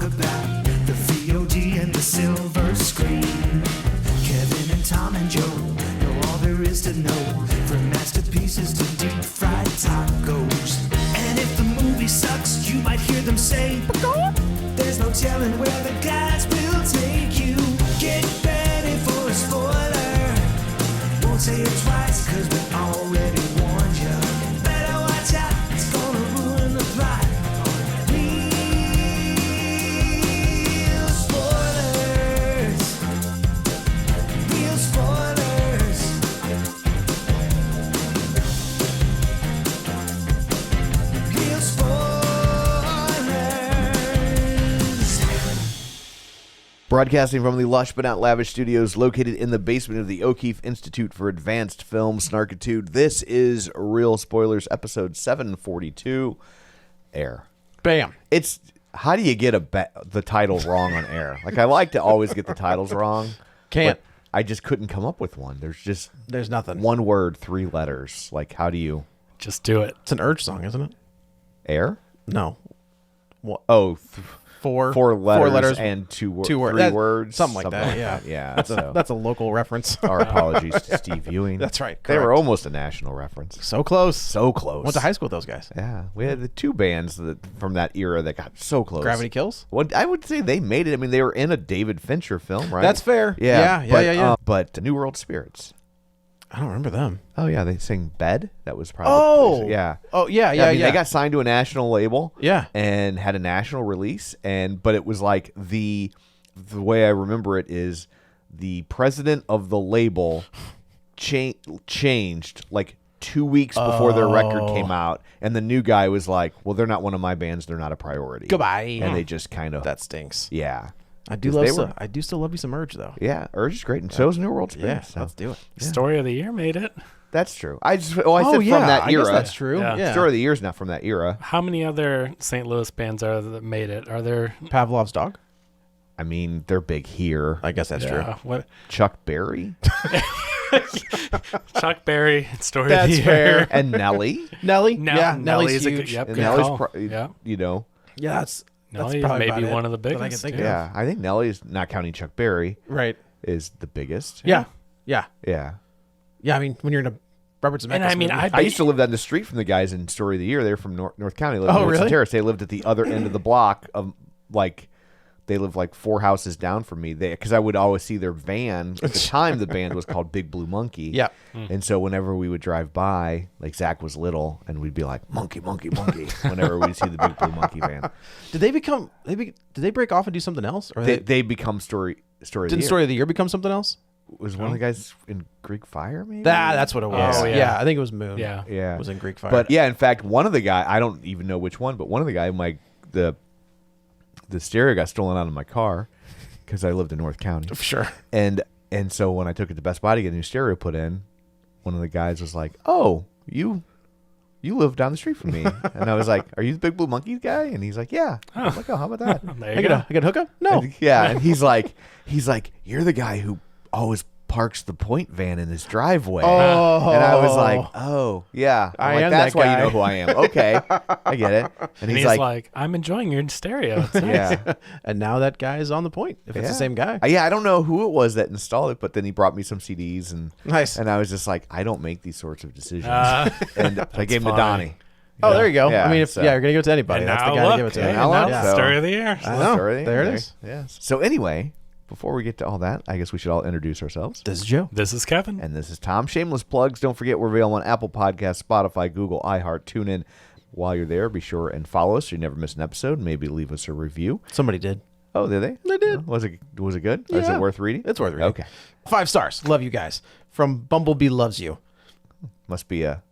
about the VOD and the silver screen. Kevin and Tom and Joe know all there is to know, from masterpieces to deep fried tacos. And if the movie sucks, you might hear them say, there's no telling where the guys will take you. Get ready for a spoiler. Won't say it twice, cause we already warned you. Better watch out, it's gonna ruin the plot. Real spoilers. Real spoilers. Real spoilers. Broadcasting from the lush but not lavish studios located in the basement of the O'Keefe Institute for Advanced Film Snarkitude, this is Real Spoilers, episode 742, Air. Bam. It's, how do you get the title wrong on air? Like, I like to always get the titles wrong. Can't. But I just couldn't come up with one. There's nothing. One word, 3 letters. Like, how do you? Just do it. It's an Urge song, isn't it? Air? No. Oh, Four letters and three words. Something like that, yeah. Yeah. That's a local reference. Our apologies to Steve Ewing. That's right. They were correct. almost a national reference. So close. So close. Went to high school with those guys. Yeah. We had the 2 bands from that era that got so close. Gravity Kills? Well, I would say they made it. I mean, they were in a David Fincher film, right? That's fair. Yeah. But New World Spirits. I don't remember them. Oh, yeah. They sing Bed. That was probably. Yeah. Oh, yeah. I mean, they got signed to a national label. Yeah. And had a national release. But it was like the way I remember it is the president of the label changed like 2 weeks before their record came out. And the new guy was like, well, they're not one of my bands. They're not a priority. Goodbye. And they just kind of. That stinks. Yeah. I do still love me some Urge, though. Yeah, Urge is great, and so is New World Spirits. Yeah, so. let's do it. Yeah. Story of the year made it. That's true. I said from that I era. guess that's true. Yeah. Story of the year is not from that era. How many other St. Louis bands are there that made it? Are there? Pavlov's Dog? I mean, they're big here. I guess that's true. What? Chuck Berry. Chuck Berry, Story That's of the Year. fair. And Nelly. Nelly? Yeah, Nelly's a huge. good, yep, And good Nelly's, call. you know. Yeah, that's Nelly probably maybe about one it of the that I can biggest. think Yeah, I think Nelly's, not counting Chuck Berry, Right. is the biggest. Yeah. Yeah. Yeah, I mean, when you're in a Robert Zemeckis And I mean, movie. I used to live down the street from the guys in Story of the Year. They're from North County. They lived in Woodson really? Terrace. They lived at the other end of the block of they lived like 4 houses down from me. Because I would always see their van. At the time, the band was called Big Blue Monkey. Yeah. And so whenever we would drive by, like Zach was little, and we'd be like, monkey, monkey, monkey, whenever we'd see the Big Blue Monkey van. Did they break off and do something else? Or They become Story of the Year. didn't Story of the Year become something else? Was one of the guys in Greek Fire, maybe? That's what it was. Oh, yeah. yeah. I think it was Moon. Yeah. Yeah. Was in Greek Fire. But yeah, in fact, one of the guys, I don't even know which one, but one of the guys, the stereo got stolen out of my car because I lived in North County. Sure. And so when I took it to Best Buy to get a new stereo put in, one of the guys was like, "Oh, you live down the street from me." And I was like, "Are you the Big Blue Monkey guy?" And he's like, "Yeah." I'm like, "Oh, how about that?" There you go. I get a hookup? No. And he's like, "You're the guy who always parks the Point van in his driveway." Oh. And I was like, "Oh, yeah." I'm I like, am that's that why guy. you know who I am. Okay, I get it. And he's like, I'm enjoying your stereo. It's nice. yeah. And now that guy is on the Point, if it's the same guy. I don't know who it was that installed it, but then he brought me some CDs and Nice. And I was just like, I don't make these sorts of decisions. And I gave him to funny. Donnie. Oh, there you go. Yeah, I mean, so- you're going to give it to anybody. And That's the now guy to look. give it to. And now look, so- Story of the Year. I know. Story. There it is. Yes. So anyway, before we get to all that, I guess we should all introduce ourselves. This is Joe. This is Kevin. And this is Tom. Shameless plugs. Don't forget we're available on Apple Podcasts, Spotify, Google, iHeart, TuneIn. While you're there, be sure and follow us so you never miss an episode. Maybe leave us a review. Somebody did. Oh, did they? They did. Was it good? Or is Yeah. it worth reading? It's worth reading. Okay. 5 stars. Love you guys. From Bumblebee Loves You. Must be a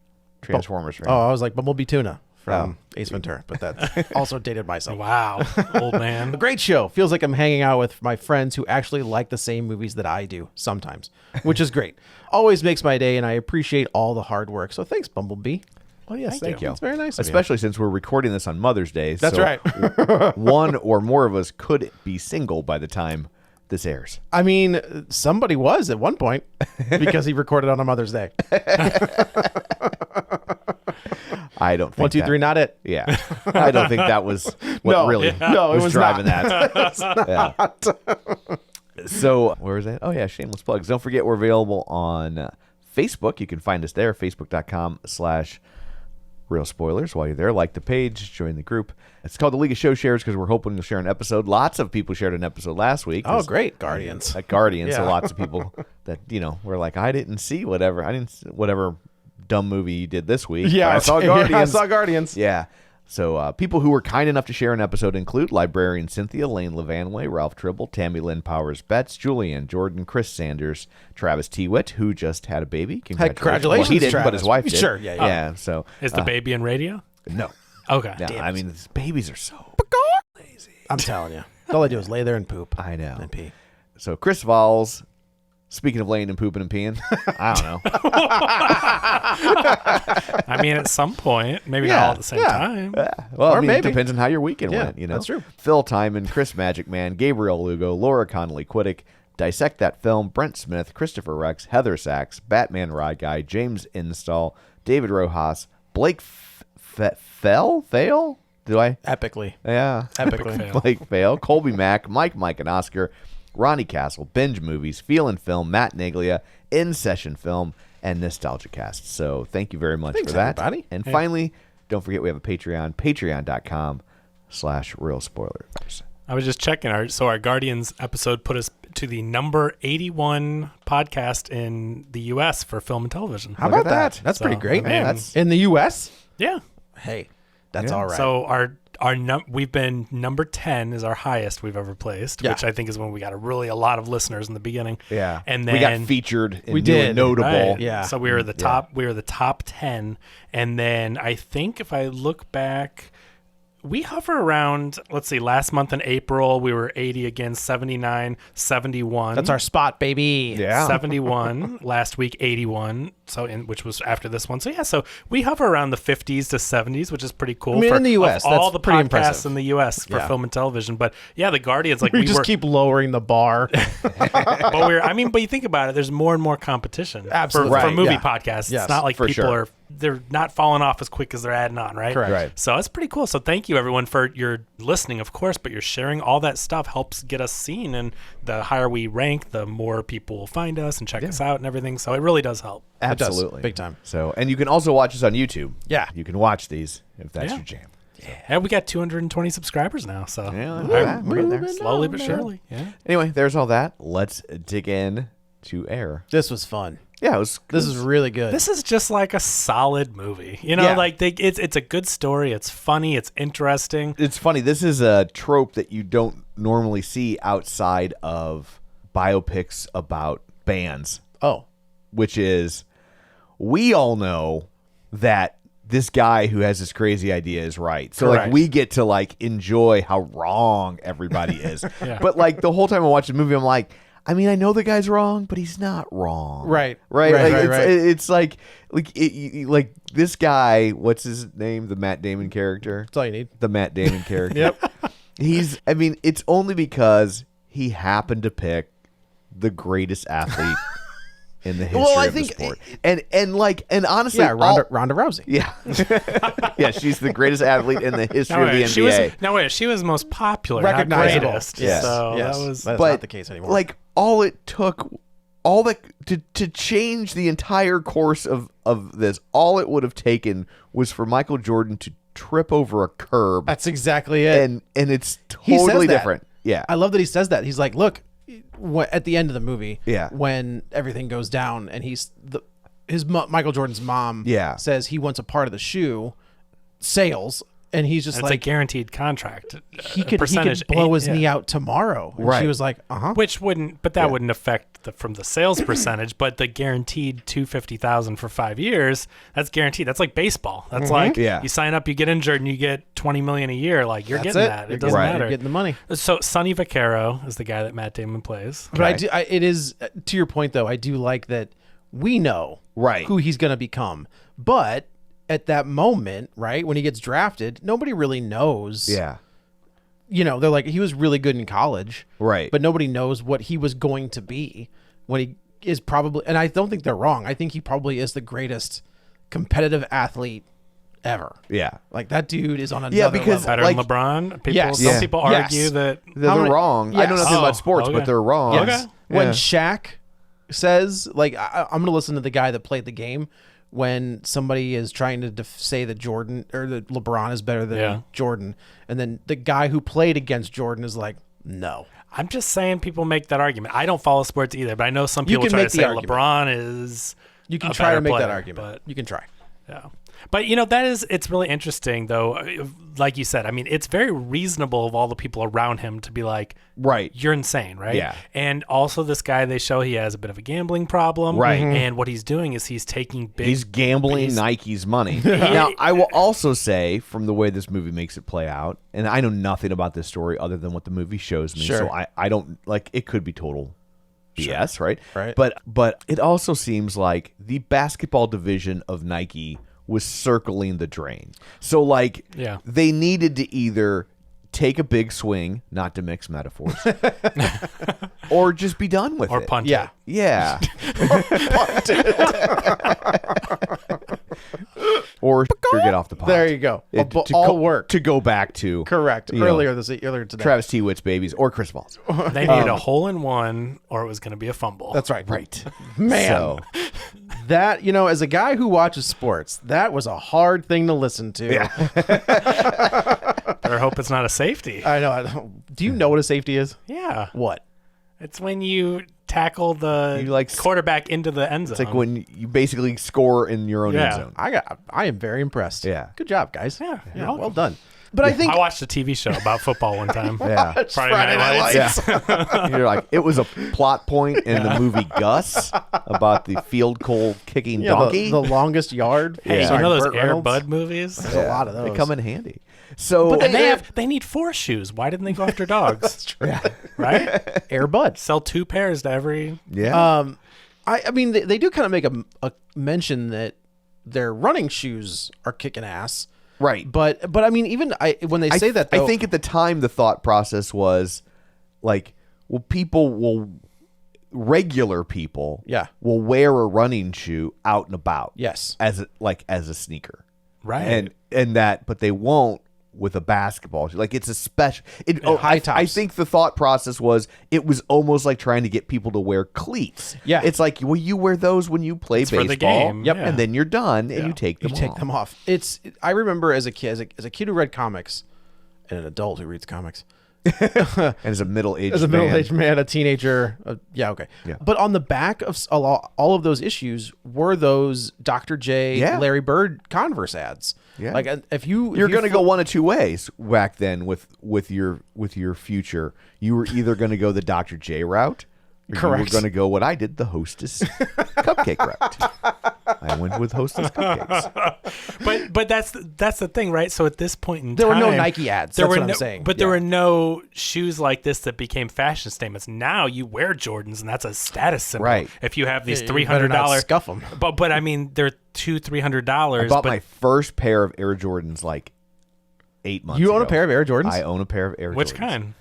Transformers fan. Oh, I was like Bumblebee Tuna from Ace Ventura, but that's also dated myself. Wow. Old man. A great show. Feels like I'm hanging out with my friends who actually like the same movies that I do sometimes, which is great. Always makes my day, and I appreciate all the hard work. So thanks, Bumblebee. Oh, yes, thank you. That's very nice of you. Especially since we're recording this on Mother's Day. That's so right. one or more of us could be single by the time this airs. I mean, somebody was at one point because he recorded on a Mother's Day. I don't think 1, 2, 3, not it. Yeah. I don't think that was what No. really No, it was driving not. that. Yeah. So, where was that? Oh, yeah, shameless plugs. Don't forget we're available on Facebook. You can find us there, facebook.com/Real Spoilers. While you're there, like the page, join the group. It's called the League of Show Shares because we're hoping you'll share an episode. Lots of people shared an episode last week. Oh, great. Guardians. At Guardians, so Yeah. lots of people that, were like, I didn't see whatever dumb movie you did this week. Yeah, but I saw yeah, Guardians. I saw Guardians. Yeah. So people who were kind enough to share an episode include librarian Cynthia, Lane Levanway, Ralph Tribble, Tammy Lynn Powers Betts, Julian Jordan, Chris Sanders, Travis Tewitt, who just had a baby. Congratulations, Well, he didn't, Travis. but his wife did. Sure, yeah. Yeah, so Is the baby in radio? no. Okay. Yeah, I mean, these babies are so lazy. I'm telling you. All they do is lay there and poop. I know. And pee. So Chris Vols, speaking of laying and pooping and peeing, I don't know. I mean, at some point, maybe not all at the same time. Well, Or I mean, maybe. it depends on how your weekend Yeah, went. that's true. Phil Timon, Chris Magic Man, Gabriel Lugo, Laura Connolly Quiddick, Dissect That Film, Brent Smith, Christopher Rex, Heather Sachs, Batman Rod Guy, James Install, David Rojas, Blake Fail? Do I? Epically. Yeah. Epically. fail. Blake Fail, Colby Mack, Mike, and Oscar, Ronnie Castle, Binge Movies, Feel and Film, Matt Naglia, In Session Film, and Nostalgia Cast. So thank you very much Thanks, for that. everybody. And finally, don't forget we have a Patreon, patreon.com/Real Spoilers. I was just checking. Our Guardians episode put us to the number 81 podcast in the U.S. for film and television. How Look about at that? that. That's So, pretty great. I mean, that's- In the U.S.? Yeah. Hey, that's Yeah. all right. So we've been number 10 is our highest we've ever placed, Yeah. which I think is when we got a lot of listeners in the beginning. Yeah. And then we got featured and We new and did. notable. Right. Yeah. So we were the top. We were the top 10, and then I think if I look back, we hover around. Let's see. Last month in April, we were 80 again, 79, 71. that's our spot, baby. Yeah. 71. Last week, 81. So which was after this one. So yeah. So we hover around the 50s to 70s, which is pretty cool. I mean, for in the US, of all that's the pretty podcasts impressive. in the US for Yeah. film and television. But yeah, the Guardians like We just were. keep lowering the bar. But you think about it. There's more and more competition Absolutely. for Right, movie yeah. podcasts. Yes, it's not like for people sure. are they're not falling off as quick as they're adding on, right? Correct. Right. So that's pretty cool. So thank you everyone for your listening, of course, but your sharing. All that stuff helps get us seen, and the higher we rank, the more people will find us and check us out and everything. So it really does help. It does. Absolutely. Big time. So, and you can also watch us on YouTube. Yeah. You can watch these if that's Yeah. your jam. And we got 220 subscribers now. So Yeah, look at that. We're getting there. slowly but surely. Yeah. Anyway, there's all that. Let's dig in to Air. This was fun. Yeah, it was. This is really good. This is just like a solid movie. You know, Yeah. like it's a good story. It's funny. It's interesting. It's funny. This is a trope that you don't normally see outside of biopics about bands, Oh. which is we all know that this guy who has this crazy idea is right. So Correct. like we get to like enjoy how wrong everybody is. Yeah. But like the whole time I watch the movie, I'm like, I mean, I know the guy's wrong, but he's not wrong. Right. Right. Right, Like, right, it's, right. it's like this guy. What's his name? The Matt Damon character. That's all you need. The Matt Damon character. Yep. I mean, it's only because he happened to pick the greatest athlete in the history Well, I of think- the sport. And honestly, Yeah, Ronda Rousey. yeah. Yeah, she's the greatest athlete in the history of the NBA. She was most popular, not Recognizable. greatest. Yes. So Yes. that was That's but not the case anymore. like all it took all that to change the entire course of this, all it would have taken was for Michael Jordan to trip over a curb, that's exactly it. and it's He says totally that. different. Yeah. I love that he says that. He's like, look, at the end of the movie, Yeah. when everything goes down, and Michael Jordan's mom, Yeah. says he wants a part of the shoe sales, and he's just it's like, a guaranteed contract. he could blow his knee out tomorrow. And Right. She was like, Which wouldn't affect from the sales percentage, but the guaranteed $250,000 for 5 years, that's guaranteed. That's like baseball. That's like Yeah. you sign up, you get injured, and you get $20 million a year. Like you're That's getting it. that. You're It doesn't right. matter. You're getting the money. So Sonny Vaccaro is the guy that Matt Damon plays. But it is to your point though. I do like that we know Right. who he's going to become, but at that moment, right when he gets drafted, nobody really knows. Yeah. You know, they're like he was really good in college, Right. but nobody knows what he was going to be when he is probably. And I don't think they're wrong. I think he probably is the greatest competitive athlete ever. Yeah. Like that dude is on another Yeah, because level. Better like- than LeBron. People, Yes. Some Yeah. people Yes. argue that. They're How many- wrong. I know Yes. nothing about Oh, sports, okay. but they're wrong. Yes. When Yeah. Shaq says, like, I'm going to listen to the guy that played the game when somebody is trying to say that Jordan or that LeBron is better than Yeah. Jordan. And then the guy who played against Jordan is like, no. I'm just saying people make that argument. I don't follow sports either, but I know some You people can try to make the say argument. LeBron is. You can a try to better make that player, argument. but You can try. yeah. But it's really interesting though. Like you said, I mean, it's very reasonable of all the people around him to be like, Right. you're insane, right? Yeah. And also this guy, they show he has a bit of a gambling problem. Right. And what he's doing is he's taking big. He's gambling Nike's money. Now, I will also say, from the way this movie makes it play out, and I know nothing about this story other than what the movie shows me, Sure. so I don't, like, it could be total BS, right? Right. But it also seems like the basketball division of Nike was circling the drain. So, like, Yeah. they needed to either take a big swing, not to mix metaphors, or just be done with or it. punt Yeah. it. Yeah. or get off the pot. There you go. All work. To go back to Correct. you know, Earlier today. Travis T-Witt's babies or Chris Paul's. They needed a hole in one, or it was going to be a fumble. That's right. Right. Man. So, That, as a guy who watches sports, that was a hard thing to listen to. yeah. Better hope it's not a safety. I know. Do you know what a safety is? Yeah. What? It's when you tackle the You, like, quarterback into the end zone. It's like when you basically score in your own end Yeah. zone. I am very impressed. Yeah. Good job, guys. Yeah, you're well welcome. done. But I think I watched a TV show about football one time. Yeah. Friday Night Lights. Yeah. You're like, it was a plot point in the movie Gus about the field goal kicking donkey. the longest yard. Hey, you starring know those Burt Air Reynolds? Bud movies? There's a lot of those. They come in handy. So But And they need 4 shoes. Why didn't they go after dogs? Right? Air Bud. Sell 2 pairs to every. yeah. I mean, they do kind of make a mention that their running shoes are kicking ass. right. But I mean, even when they say that, though, I think at the time the thought process was like, well, regular people, Yeah. will wear a running shoe out and about, Yes. as a sneaker, Right. and that, but they won't with a basketball shoe. Like, it's a special. High tops. I think the thought process was it was almost like trying to get people to wear cleats. Yeah. it's like, well, you wear those when you play for baseball, the game. Yep. Yeah. and then you're done, and you take them you take off. them off. I remember as a kid who read comics, and an adult who reads comics. And as a middle-aged As a man, middle-aged man, a teenager, yeah, okay. Yeah. But on the back of all of those issues were those Dr. J, Yeah. Larry Bird Converse ads. Yeah. Like if you You're going to go one of two ways back then with your future. You were either going to go the Dr. J route, or you were Correct. going to go what I did, the Hostess cupcake route. I went with Hostess cupcakes. But that's the thing, right? So at this point in There time, were no Nike ads. There That's were what I'm no, saying. But there Yeah. were no shoes like this that became fashion statements. Now you wear Jordans, and that's a status symbol. Right. If you have these You better not $300, scuff 'em. But I mean, they're $200-$300. I bought but my first pair of Air Jordans like 8 months You ago. own a pair of Air Jordans? I own a pair of Air Jordans. which kind?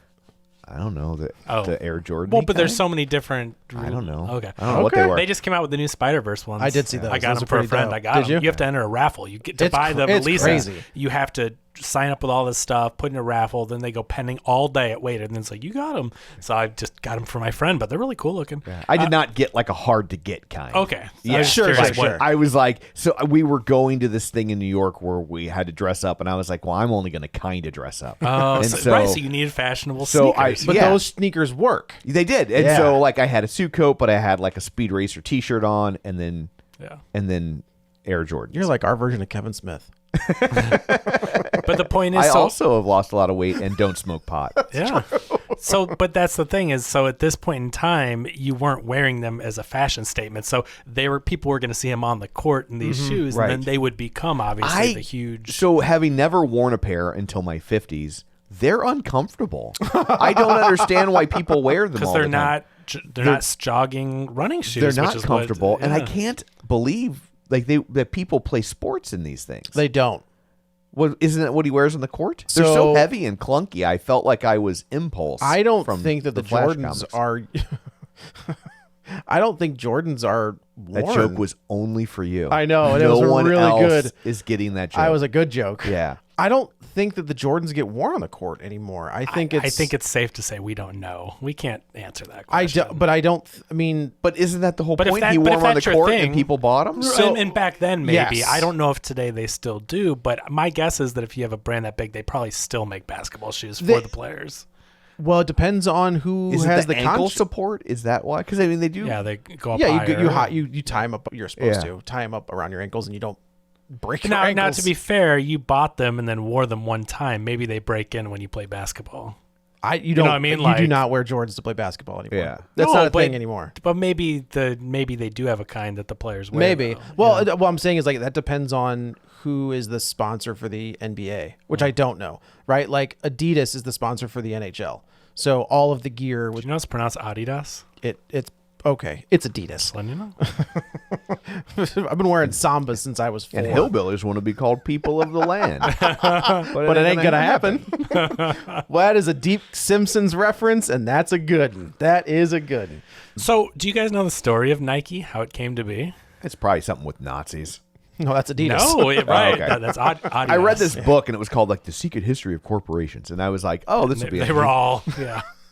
I don't know. Oh. The Air Jordan. Well, but there's so many different. I don't know. Okay. I don't know what they Okay. were. They just came out with the new Spider-Verse ones. I did see those. I got Those them are for a pretty friend. dope. I got Did them. you? You have to enter a raffle. You get to It's buy the it's release. crazy. You have to sign up with all this stuff, put in a raffle, then they go pending all day at Waiter, and then it's like, you got them. So I just got them for my friend, but they're really cool looking. I did not get like a hard to get kind. Okay. Yeah, I was sure, curious sure, what- sure. I was like, so we were going to this thing in New York where we had to dress up, and I was like, well, I'm only going to kind of dress up. Oh, and right. So you needed fashionable so sneakers. But yeah. those sneakers work. They did, and Yeah. so like I had a suit coat, but I had like a Speed Racer T-shirt on, and then yeah. Air Jordans. You're like our version of Kevin Smith. But the point is, I so also have lost a lot of weight and don't smoke pot. yeah. So, but that's the thing is, so at this point in time, you weren't wearing them as a fashion statement. So people were going to see him on the court in these shoes, right. and then they would become obviously the huge. So having never worn a pair until my 50s, they're uncomfortable. I don't understand why people wear them Because all they're the time. not jogging running shoes. They're not which is comfortable, what, and I yeah. can't believe like that people play sports in these things. They don't. What isn't that what he wears on the court? They're so So- heavy and clunky. I felt like I was Impulse. I don't from think that the Flash Jordans comics. are. I don't think Jordans are That joke was only for you. I know, and no it was one really else good. is getting that joke. I was a good joke. Yeah. I don't think that the Jordans get worn on the court anymore. I think it's safe to say we don't know. We can't answer that question. I mean, But isn't that the whole But if point? that- He but wore if them on the that's your court thing- and people bought them? And back then, maybe. Yes. I don't know if today they still do, but my guess is that if you have a brand that big, they probably still make basketball shoes for the players. well, it depends on who Is has it the ankle contract. support? Is that why? Because, I mean, they do. Yeah, they go up Yeah, higher. you tie them up. You're supposed Yeah. to tie them up around your ankles, and you don't break your Now, ankles. to be fair, you bought them and then wore them one time. Maybe they break in when you play basketball. you know don't. what I mean? You Like- do not wear Jordans to play basketball anymore. Yeah. That's No, not a but- thing anymore. But maybe they do have a kind that the players wear. Maybe. though. Well, what I'm saying is like that depends on who is the sponsor for the NBA, which I don't know. Right? Like Adidas is the sponsor for the NHL, so all of the gear Do with you know it's pronounced Adidas? it's okay. It's Adidas. Letting you know. I've been wearing Sambas since I was 4. And hillbillies want to be called people of the land. But it ain't gonna happen. Well, that is a deep Simpsons reference, and that's a good one. That is a good one. So, do you guys know the story of Nike? How it came to be? It's probably something with Nazis. No, that's Adidas. No, right? okay. That's Adidas. I read this book, and it was called, like, The Secret History of Corporations. And I was like, oh, this would be They interesting. were all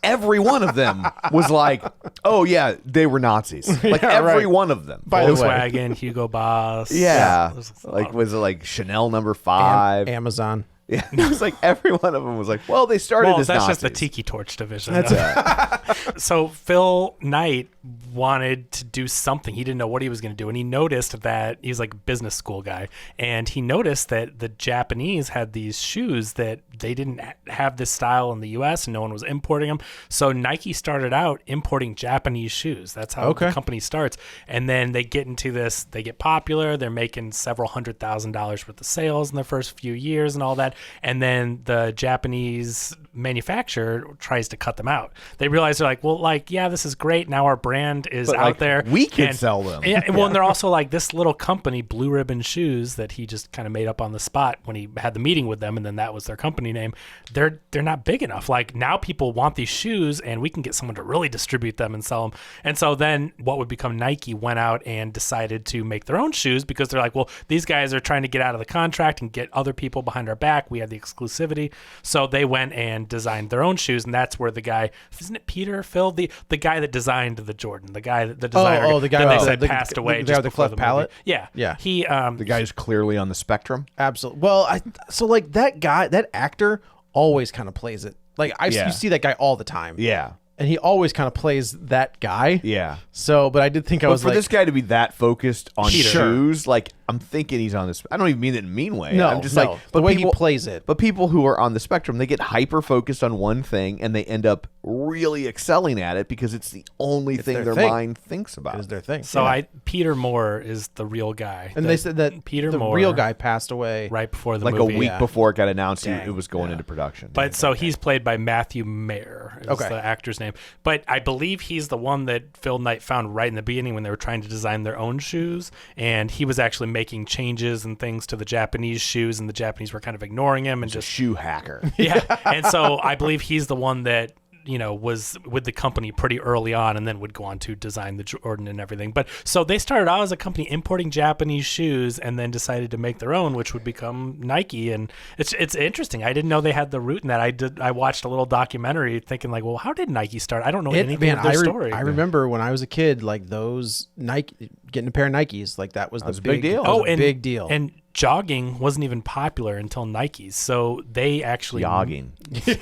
Every one of them was like, oh, yeah, they were Nazis. Like, every right. one of them. By the way, Volkswagen, Hugo Boss. Yeah. There's a lot Like, of- was it like Chanel number 5? Amazon. Yeah. It was like every one of them was like, well, they started Well, as that's Nazis. just the Tiki Torch division. That's So Phil Knight wanted to do something. He didn't know what he was going to do, and he noticed that he's like a business school guy, and he noticed that the Japanese had these shoes that they didn't have this style in the U.S. and no one was importing them. So Nike started out importing Japanese shoes. That's how the company starts, and then they get into this. They get popular. They're making several $100,000 worth of sales in their first few years and all that. And then the Japanese manufacturer tries to cut them out. They realize they're like, well, like, yeah, this is great. Now our brand is But, out like, there. we can And- sell them. Yeah, well, and they're also like this little company, Blue Ribbon Shoes, that he just kind of made up on the spot when he had the meeting with them, and then that was their company name. They're not big enough. Like now people want these shoes, and we can get someone to really distribute them and sell them. And so then what would become Nike went out and decided to make their own shoes because they're like, well, these guys are trying to get out of the contract and get other people behind our back. We had the exclusivity. So they went and designed their own shoes, and that's where the guy, isn't it Peter, Phil, the guy that designed the Jordan, the guy, the designer, the guy that they with said the- passed the away guy just with the before cleft movie. palate? Yeah. Yeah. He, the guy's clearly on the spectrum. Absolutely. Well, so like that guy, that actor always kind of plays it. Like Yeah. you see that guy all the time. Yeah. And he always kind of plays that guy. Yeah. So, but I did think I But was for like, this guy to be that focused on Peter. shoes, like I'm thinking he's on this. I don't even mean it in a mean way. No, I'm just no. like, The but way people he plays it. But people who are on the spectrum, they get hyper focused on one thing, and they end up really excelling at it because it's the only thing their their thing. mind thinks about. it was their thing. so Yeah. Peter Moore is the real guy. And they said that Peter the Moore, real guy passed away. right before the like movie. a week yeah. before it got announced, Dang. it was going into production. But so he's played by Matthew Mayer, is Okay. the actor's name. But I believe he's the one that Phil Knight found right in the beginning when they were trying to design their own shoes. And he was actually making changes and things to the Japanese shoes, and the Japanese were kind of ignoring him and He's a just shoe hacker. yeah. And so I believe he's the one that, you know, was with the company pretty early on and then would go on to design the Jordan and everything. But so they started out as a company importing Japanese shoes and then decided to make their own, which would become Nike. And it's interesting. I didn't know they had the root in that. I watched a little documentary thinking like, well, how did Nike start? I don't know anything of their story. I remember when I was a kid, like those Nike, getting a pair of Nikes, like that was the was a big deal. that was a and big deal. And jogging wasn't even popular until Nike's. So they actually Jogging. they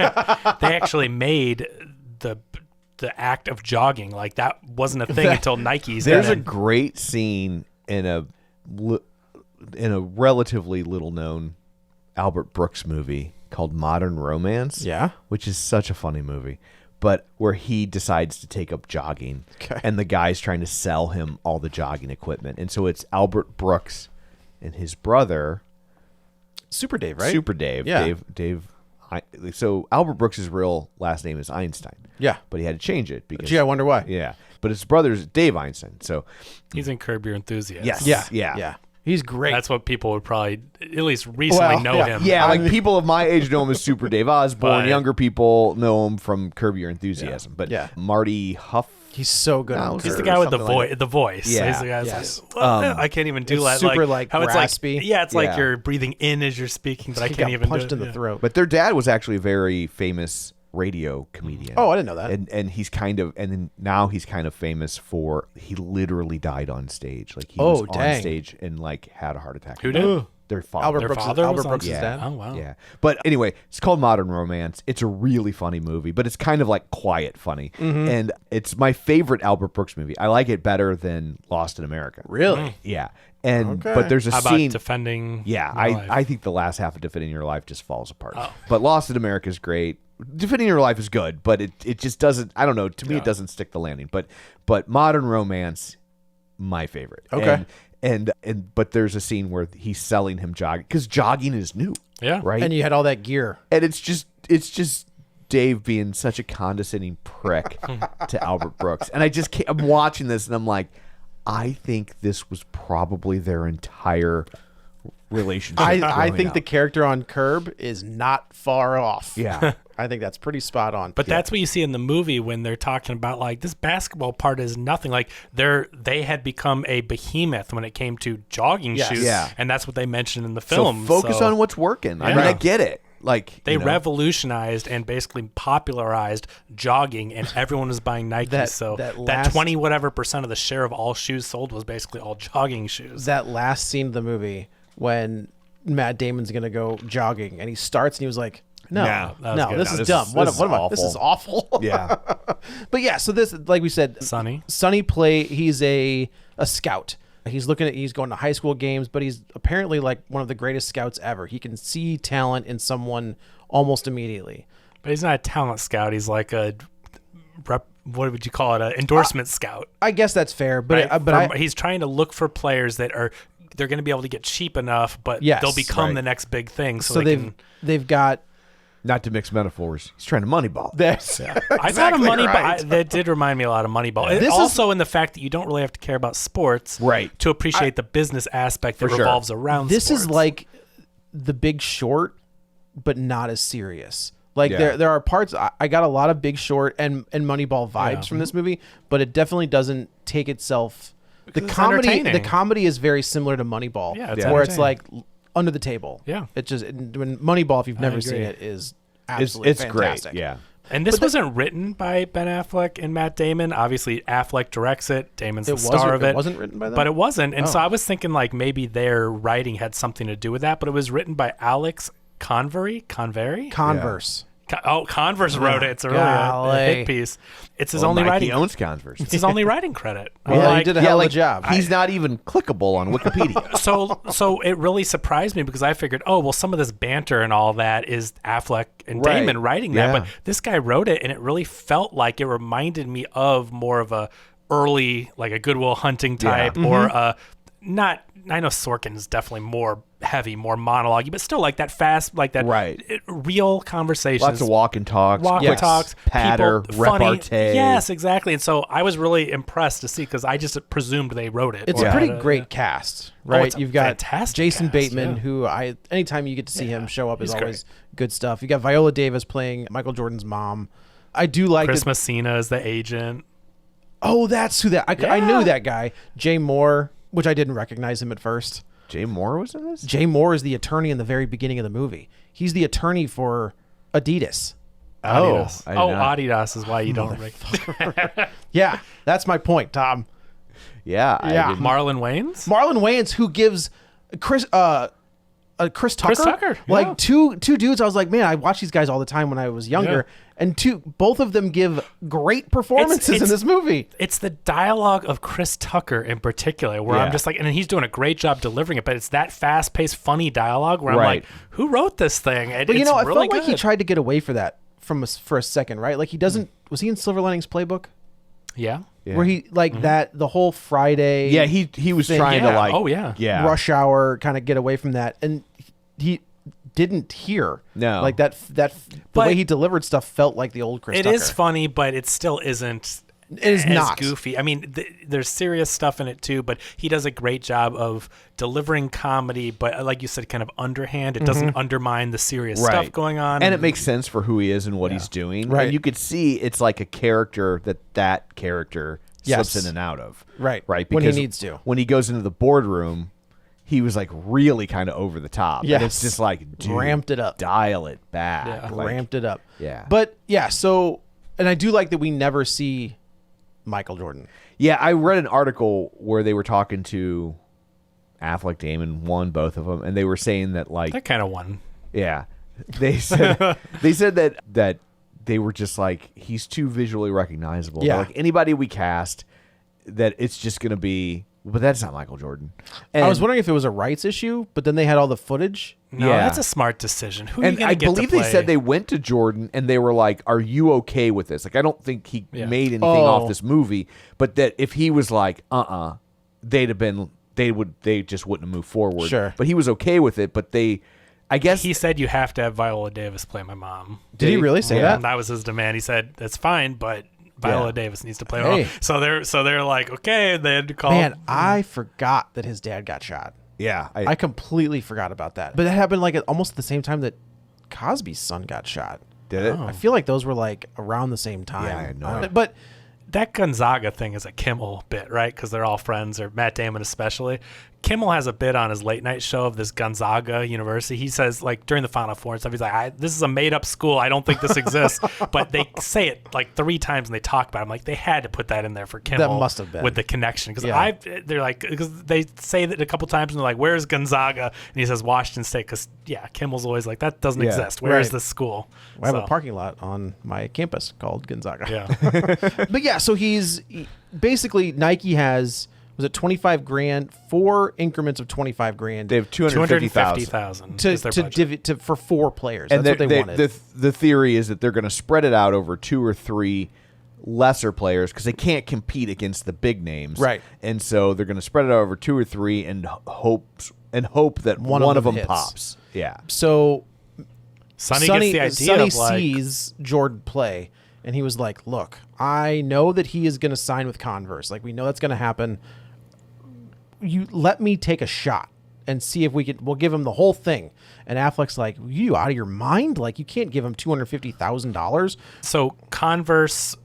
actually made the act of jogging like that wasn't a thing until Nike's. There's a and then- great scene in a relatively little known Albert Brooks movie called Modern Romance. Yeah? Which is such a funny movie. But where he decides to take up jogging. Okay. And the guy's trying to sell him all the jogging equipment. And so it's Albert Brooks and his brother, Super Dave, right? Super Dave. Yeah. So Albert Brooks' real last name is Einstein. Yeah. But he had to change it because Gee, I wonder why. yeah. But his brother's Dave Einstein. So he's in Curb Your Enthusiasm. yes. Yeah. Yeah. He's great. That's what people would probably at least recently Well, know yeah. him. Yeah, like people of my age know him as Super Dave Osborne. But- Younger people know him from Curb Your Enthusiasm. But Yeah. Marty He's so good. on He's the Curb. guy with the something like voice. The voice. Yeah. He's the guy Yes. that's like, I can't even do It's that. super, like, how raspy. it's like, it's Yeah. like you're breathing in as you're speaking, but I He can't got even punched do in it. the throat. But their dad was actually a very famous radio comedian. Oh, I didn't know that. And he's kind of, and then now he's kind of famous for, he literally died on stage. Like he Oh, was on did? stage and like had a heart attack. Who did? Their father. Albert Their Brooks. father was Albert on- Brooks' Yeah. dad. Oh, wow. Yeah. But anyway, it's called Modern Romance. It's a really funny movie, but it's kind of like quiet funny. Mm-hmm. And it's my favorite Albert Brooks movie. I like it better than Lost in America. Really? Yeah. And Okay. but there's a How about scene. defending? Yeah, My Life? I think the last half of Defending Your Life just falls apart. Oh. But Lost in America is great. Defending Your Life is good, but it just doesn't. I don't know. To me, it doesn't stick the landing. But Modern Romance, my favorite. Okay. And but there's a scene where he's selling him jogging because jogging is new. Yeah. Right. And you had all that gear. And it's just Dave being such a condescending prick to Albert Brooks. And I just can't, I'm watching this and I'm like, I think this was probably their entire relationship. I growing think the up. character on Curb is not far off. Yeah. I think that's pretty spot on. But that's what you see in the movie when they're talking about like this basketball part is nothing. Like they had become a behemoth when it came to jogging Yes. shoes, Yeah. and that's what they mentioned in the So film. focus So on what's working. I mean, Yeah. I get it. Like they you know, revolutionized and basically popularized jogging, and everyone was buying Nike. That- So that that last- 20 whatever percent of the share of all shoes sold was basically all jogging shoes. that last scene of the movie when Matt Damon's gonna go jogging and he starts and he was like, No, No, that was no, good. this No, is this dumb. is- What this am I? is This is awful. Yeah. But yeah, so this, like we said, Sonny. he's a scout. He's going to high school games, but he's apparently like one of the greatest scouts ever. He can see talent in someone almost immediately. But he's not a talent scout. He's like a what would you call it? An endorsement scout. I guess that's fair, but Right? He's trying to look for players that they're going to be able to get cheap enough, but Yes, they'll become right. the next big thing. So, so they they've got Not to mix metaphors. He's trying to moneyball. this. I thought of Exactly Moneyball. right. That did remind me a lot of Moneyball. This is- Also, in the fact that you don't really have to care about sports, Right. to appreciate the business aspect that For sure. revolves around. This sports. is like The Big Short, but not as serious. Like Yeah. there are parts I got a lot of Big Short and Moneyball vibes Yeah. from this movie, but it definitely doesn't take itself. Because it's entertaining. Comedy is very similar to Moneyball, Yeah, it's where it's like entertaining. under the table. Yeah. It's just when Moneyball, if you've never seen agree. it, is absolutely It's fantastic. great. Yeah. And this wasn't written by Ben Affleck and Matt Damon. Obviously, Affleck directs it. Damon's the star of it. It wasn't written by them. But it wasn't. And so Oh. I was thinking like maybe their writing had something to do with that. But it was written by Alex Convery. Converse. Converse wrote it. It's a really Golly. hit piece. It's his Well, only Nike writing. owns Converse. It's his only writing credit. I'm Yeah, he like, did a hell of a job. He's not even clickable on Wikipedia. so it really surprised me because I figured, oh well, some of this banter and all that is Affleck and Right. Damon writing that, Yeah. but this guy wrote it, and it really felt like it reminded me of more of a early, like a Good Will Hunting type, or a not. I know Sorkin's definitely more heavy, more monologue, but still like that fast, like that Right. real conversations. Lots of walk and talks. Walk quick and talks, patter, people, funny. repartee. Yes, exactly. And so I was really impressed to see because I just presumed they wrote it. It's or a pretty had great cast, right? it's a You've got fantastic Jason cast, Bateman, yeah. who anytime you get to see him show up is he's always good stuff. You got Viola Davis playing Michael Jordan's mom. I do like Chris that. Messina is the agent. Oh, that's who I Yeah. knew that guy. Jay Moore, which I didn't recognize him at first. Jay Moore was in this? Jay Moore is the attorney in the very beginning of the movie. He's the attorney for Adidas. Adidas. I did Oh, not- Adidas is why you don't recognize Yeah, that's my point, Tom. Yeah. I Yeah. didn't- Marlon Wayans. Marlon Wayans, who gives Chris Tucker, Tucker, like yeah. two dudes. I was like, man, I watched these guys all the time when I was younger, and both of them give great performances in It's- this movie. It's the dialogue of Chris Tucker in particular where Yeah. I'm just like, and he's doing a great job delivering it, but it's that fast-paced, funny dialogue where I'm Right. like, who wrote this thing? And But you it's know, I really felt like he good. tried to get away for that for a second, right? Like he doesn't. Was he in Silver Linings Playbook? Yeah. Yeah. Where he like that the whole Friday Yeah, he was thing. trying Yeah. to like. Oh, yeah. Yeah. rush hour kind of get away from that, and he didn't hear No. like the But way he delivered stuff felt like the old Chris It Tucker. is funny, but it still isn't It is as not goofy. I mean, there's serious stuff in it too, but he does a great job of delivering comedy, but like you said, kind of underhand. It doesn't undermine the serious stuff going on. And it makes sense for who he is and what he's doing. Right. And you could see it's like a character that character slips in and out of. Right. Right. When he Because needs to. When he goes into the boardroom, he was like really kind of over the top. Yes. And it's just like, dude, Ramped it up. Dial it back. Yeah. Like, ramped it up. Yeah. But yeah, so, and I do like that we never see Michael Jordan. Yeah, I read an article where they were talking to Affleck, Damon, both of them, and they were saying that like that kind of one. yeah, they said that they were just like he's too visually recognizable. Yeah. They're like anybody we cast, that it's just gonna be. But that's not Michael Jordan. And, I was wondering if it was a rights issue, but then they had all the footage. No, Yeah. that's a smart decision. Who are you and going I to get believe to play? they said they went to Jordan and they were like, "Are you okay with this?" Like, I don't think he made anything off this movie, but that if he was like, they'd have been, they just wouldn't have moved forward. Sure. But he was okay with it. But I guess He said you have to have Viola Davis play my mom. Did he really say And that? that was his demand. He said that's fine, but Viola Davis needs to play my Hey. mom. So they're like, okay, they had to call. Man, I forgot that his dad got shot. yeah, I completely forgot about that. But that happened like at almost the same time that Cosby's son got shot. did it. I feel like those were like around the same time. Yeah, I had no idea. But That Gonzaga thing is a Kimmel bit, right? Because they're all friends, or Matt Damon especially. Kimmel has a bit on his late night show of this Gonzaga University. He says, like, during the Final Four and stuff, he's like, this is a made up school. I don't think this exists. But they say it like 3 times and they talk about it. I'm like, they had to put that in there for Kimmel. That must have been. With the connection. Because Yeah. they're like, because they say that a couple times and they're like, where's Gonzaga? And he says, Washington State. Because, yeah, Kimmel's always like, that doesn't Yeah. exist. Where is Right. this school? I have So, a parking lot on my campus called Gonzaga. Yeah. But yeah, so basically Nike has, was it 25 grand, 4 increments of 25 grand They have 250,000. 250,000 is their budget. for 4 players. And That's what they wanted. the theory is that they're going to spread it out over 2 or 3 lesser players because they can't compete against the big names, Right. And so they're going to spread it out over 2 or 3 and hope that one of them hits. pops. Yeah, So Sonny gets the idea Sonny of like, sees Jordan play, and he was like, "Look, I know that he is going to sign with Converse. Like, we know that's going to happen. You let me take a shot and see if we'll give him the whole thing." And Affleck's like, "You out of your mind? Like, you can't give him $250,000." so Converse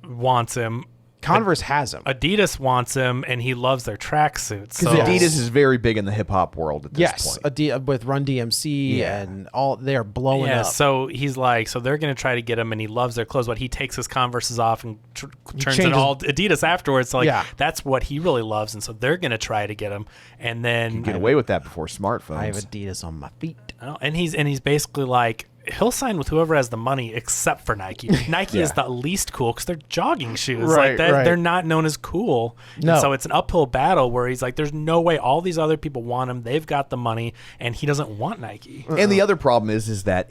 wants him. Converse has him. Adidas wants him, and he loves their tracksuits. So because Adidas is very big in the hip hop world at this Yes, point. with Run DMC Yeah. and all, they're blowing yeah, up. so he's like, so they're going to try to get him, and he loves their clothes, but he takes his Converses off and turns it changes- all Adidas afterwards. So like, Yeah. that's what he really loves, and so they're going to try to get him, and then Get away with that before smartphones. I have Adidas on my feet. and he's basically like, he'll sign with whoever has the money except for Nike. Nike is the least cool because they're jogging shoes. Right, like that, right. they're not known as cool. No. And so it's an uphill battle where he's like, there's no way all these other people want him. They've got the money, and he doesn't want Nike. And the other problem is that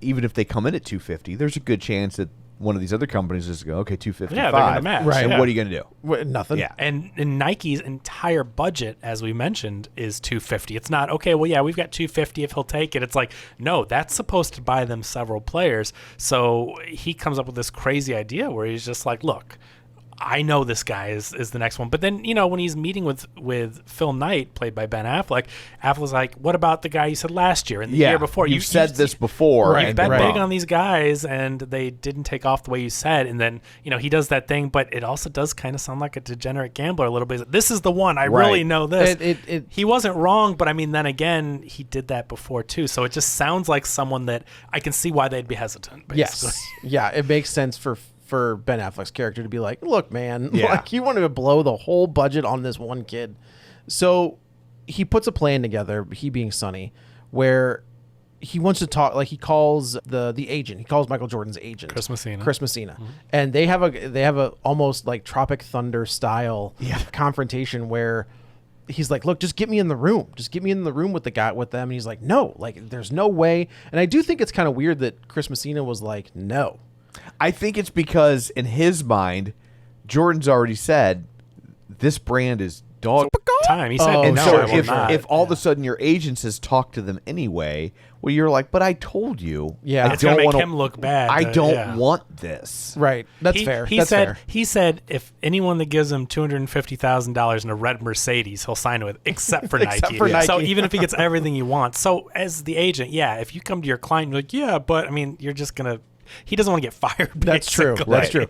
even if they come in at 250, there's a good chance that one of these other companies is going to go, okay, 255. Yeah, they're gonna match. Right. And Yeah. what are you going to do? Nothing. Yeah. And Nike's entire budget, as we mentioned, is $250. It's not, okay, well, yeah, we've got $250 if he'll take it. It's like, no, that's supposed to buy them several players. So he comes up with this crazy idea where he's just like, look, I know this guy is the next one. But then, when he's meeting with Phil Knight, played by Ben Affleck, Affleck's like, what about the guy you said last year and the year before? You've said this before. Right, You've bet right. big on these guys, and they didn't take off the way you said. And then, he does that thing, but it also does kind of sound like a degenerate gambler a little bit. This is the one. I Right. really know this. It- He wasn't wrong, but I mean, then again, he did that before too. So it just sounds like someone that I can see why they'd be hesitant. Basically. Yes. Yeah, it makes sense for Ben Affleck's character to be like, look, man, Yeah. like you wanted to blow the whole budget on this one kid. So he puts a plan together, he being Sonny, where he wants to talk, like he calls the agent. He calls Michael Jordan's agent, Chris Messina. Mm-hmm. And they have a almost like Tropic Thunder style confrontation where he's like, look, just get me in the room. Just get me in the room with them. And he's like, no, like there's no way. And I do think it's kind of weird that Chris Messina was like, no. I think it's because in his mind, Jordan's already said this brand is dog time. He said, Oh, And no, so I will not. if all of a sudden your agent has talked to them anyway, well, you're like, but I told you. Yeah. I it's going to don't make wanna- him look bad. I don't yeah. want this. Right. That's fair. That's fair. He said if anyone that gives him $250,000 in a red Mercedes, he'll sign it with, except for Except Nike. for Nike. So even if he gets everything he wants. So as the agent, yeah, if you come to your client and you're like, yeah, but I mean, you're just going to, he doesn't want to get fired. That's true. basically. That's true.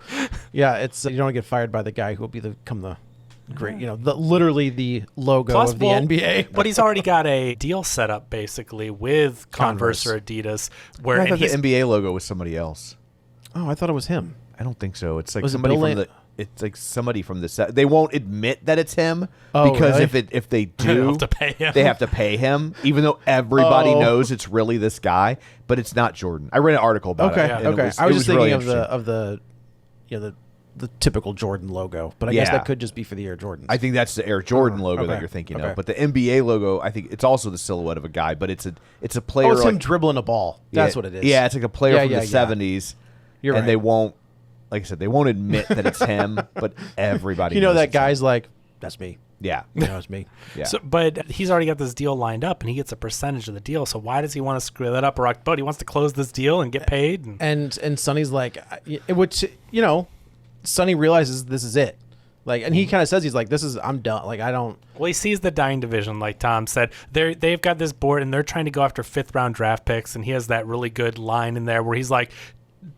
Yeah, it's you don't want to get fired by the guy who will become the great, literally the logo Plus, of the well, NBA. But he's already got a deal set up basically with Converse or Adidas, where I and thought the he's, NBA logo was somebody else. Oh, I thought it was him. I don't think so. It's like Was it somebody Bill from Lan- it's like somebody from the set. They won't admit that it's him Oh, because really? if they They'll do, have to pay him. They have to pay him, even though everybody Oh. knows it's really this guy, but it's not Jordan. I read an article about Okay, it. and okay. it I was just really thinking interesting. of the typical Jordan logo, but I guess Yeah. that could just be for the Air Jordans. I think that's the Air Jordan logo that okay, you're thinking okay. of, but the NBA logo, I think it's also the silhouette of a guy, but it's a player. oh, it's him like, dribbling a ball. That's yeah, what it is. Yeah, it's like a player Yeah, from yeah, the yeah. '70s, You're and right. they won't, like I said, they won't admit that it's him, but everybody. You know knows that it's him. guy's like, that's me. Yeah, It's me. yeah. So, but he's already got this deal lined up, and he gets a percentage of the deal. So why does he want to screw that up or rock the boat? He wants to close this deal and get paid. And Sonny's like, which Sonny realizes this is it. Like, and he kind of says he's like, I'm done. Like, I don't. Well, he sees the dying division, like Tom said. They've got this board, and they're trying to go after 5th round draft picks. And he has that really good line in there where he's like,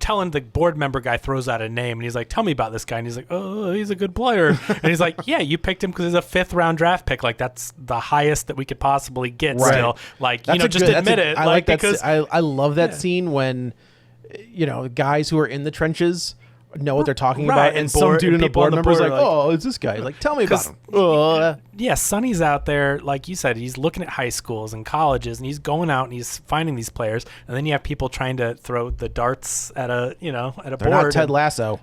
telling the board member guy, throws out a name, and he's like, tell me about this guy. And he's like, oh, he's a good player. And he's like, yeah, you picked him because he's a 5th round draft pick. Like, that's the highest that we could possibly get still. Like, That's a just good- admit that's a- it. I like, that. because I love that scene when, guys who are in the trenches know what they're talking Right, about, and and some board- dude and in the people on board the member's board like, are like- oh, it's this guy. Like, tell me about 'Cause- him. yeah, Sonny's out there, like you said, he's looking at high schools and colleges, and he's going out and he's finding these players. And then you have people trying to throw the darts at a They're board. not Ted and- Lasso.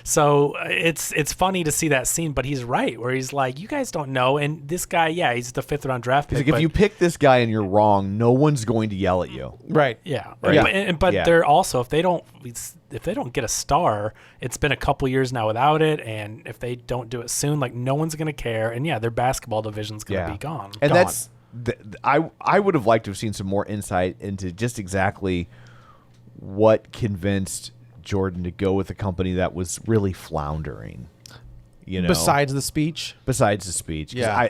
So it's funny to see that scene, but he's right where he's like, you guys don't know. And this guy, yeah, he's the 5th round draft pick. It's like if but- you pick this guy and you're wrong, no one's going to yell at you. Right. yeah, Right. But, but Yeah. they're also if they don't get a star, it's been a couple years now without it, and if they don't do it soon, like no one's gonna care, and yeah, their basketball division's gonna be gone. And Gone. that's I would have liked to have seen some more insight into just exactly what convinced Jordan to go with a company that was really floundering. Besides the speech, besides the speech. 'Cause Yeah.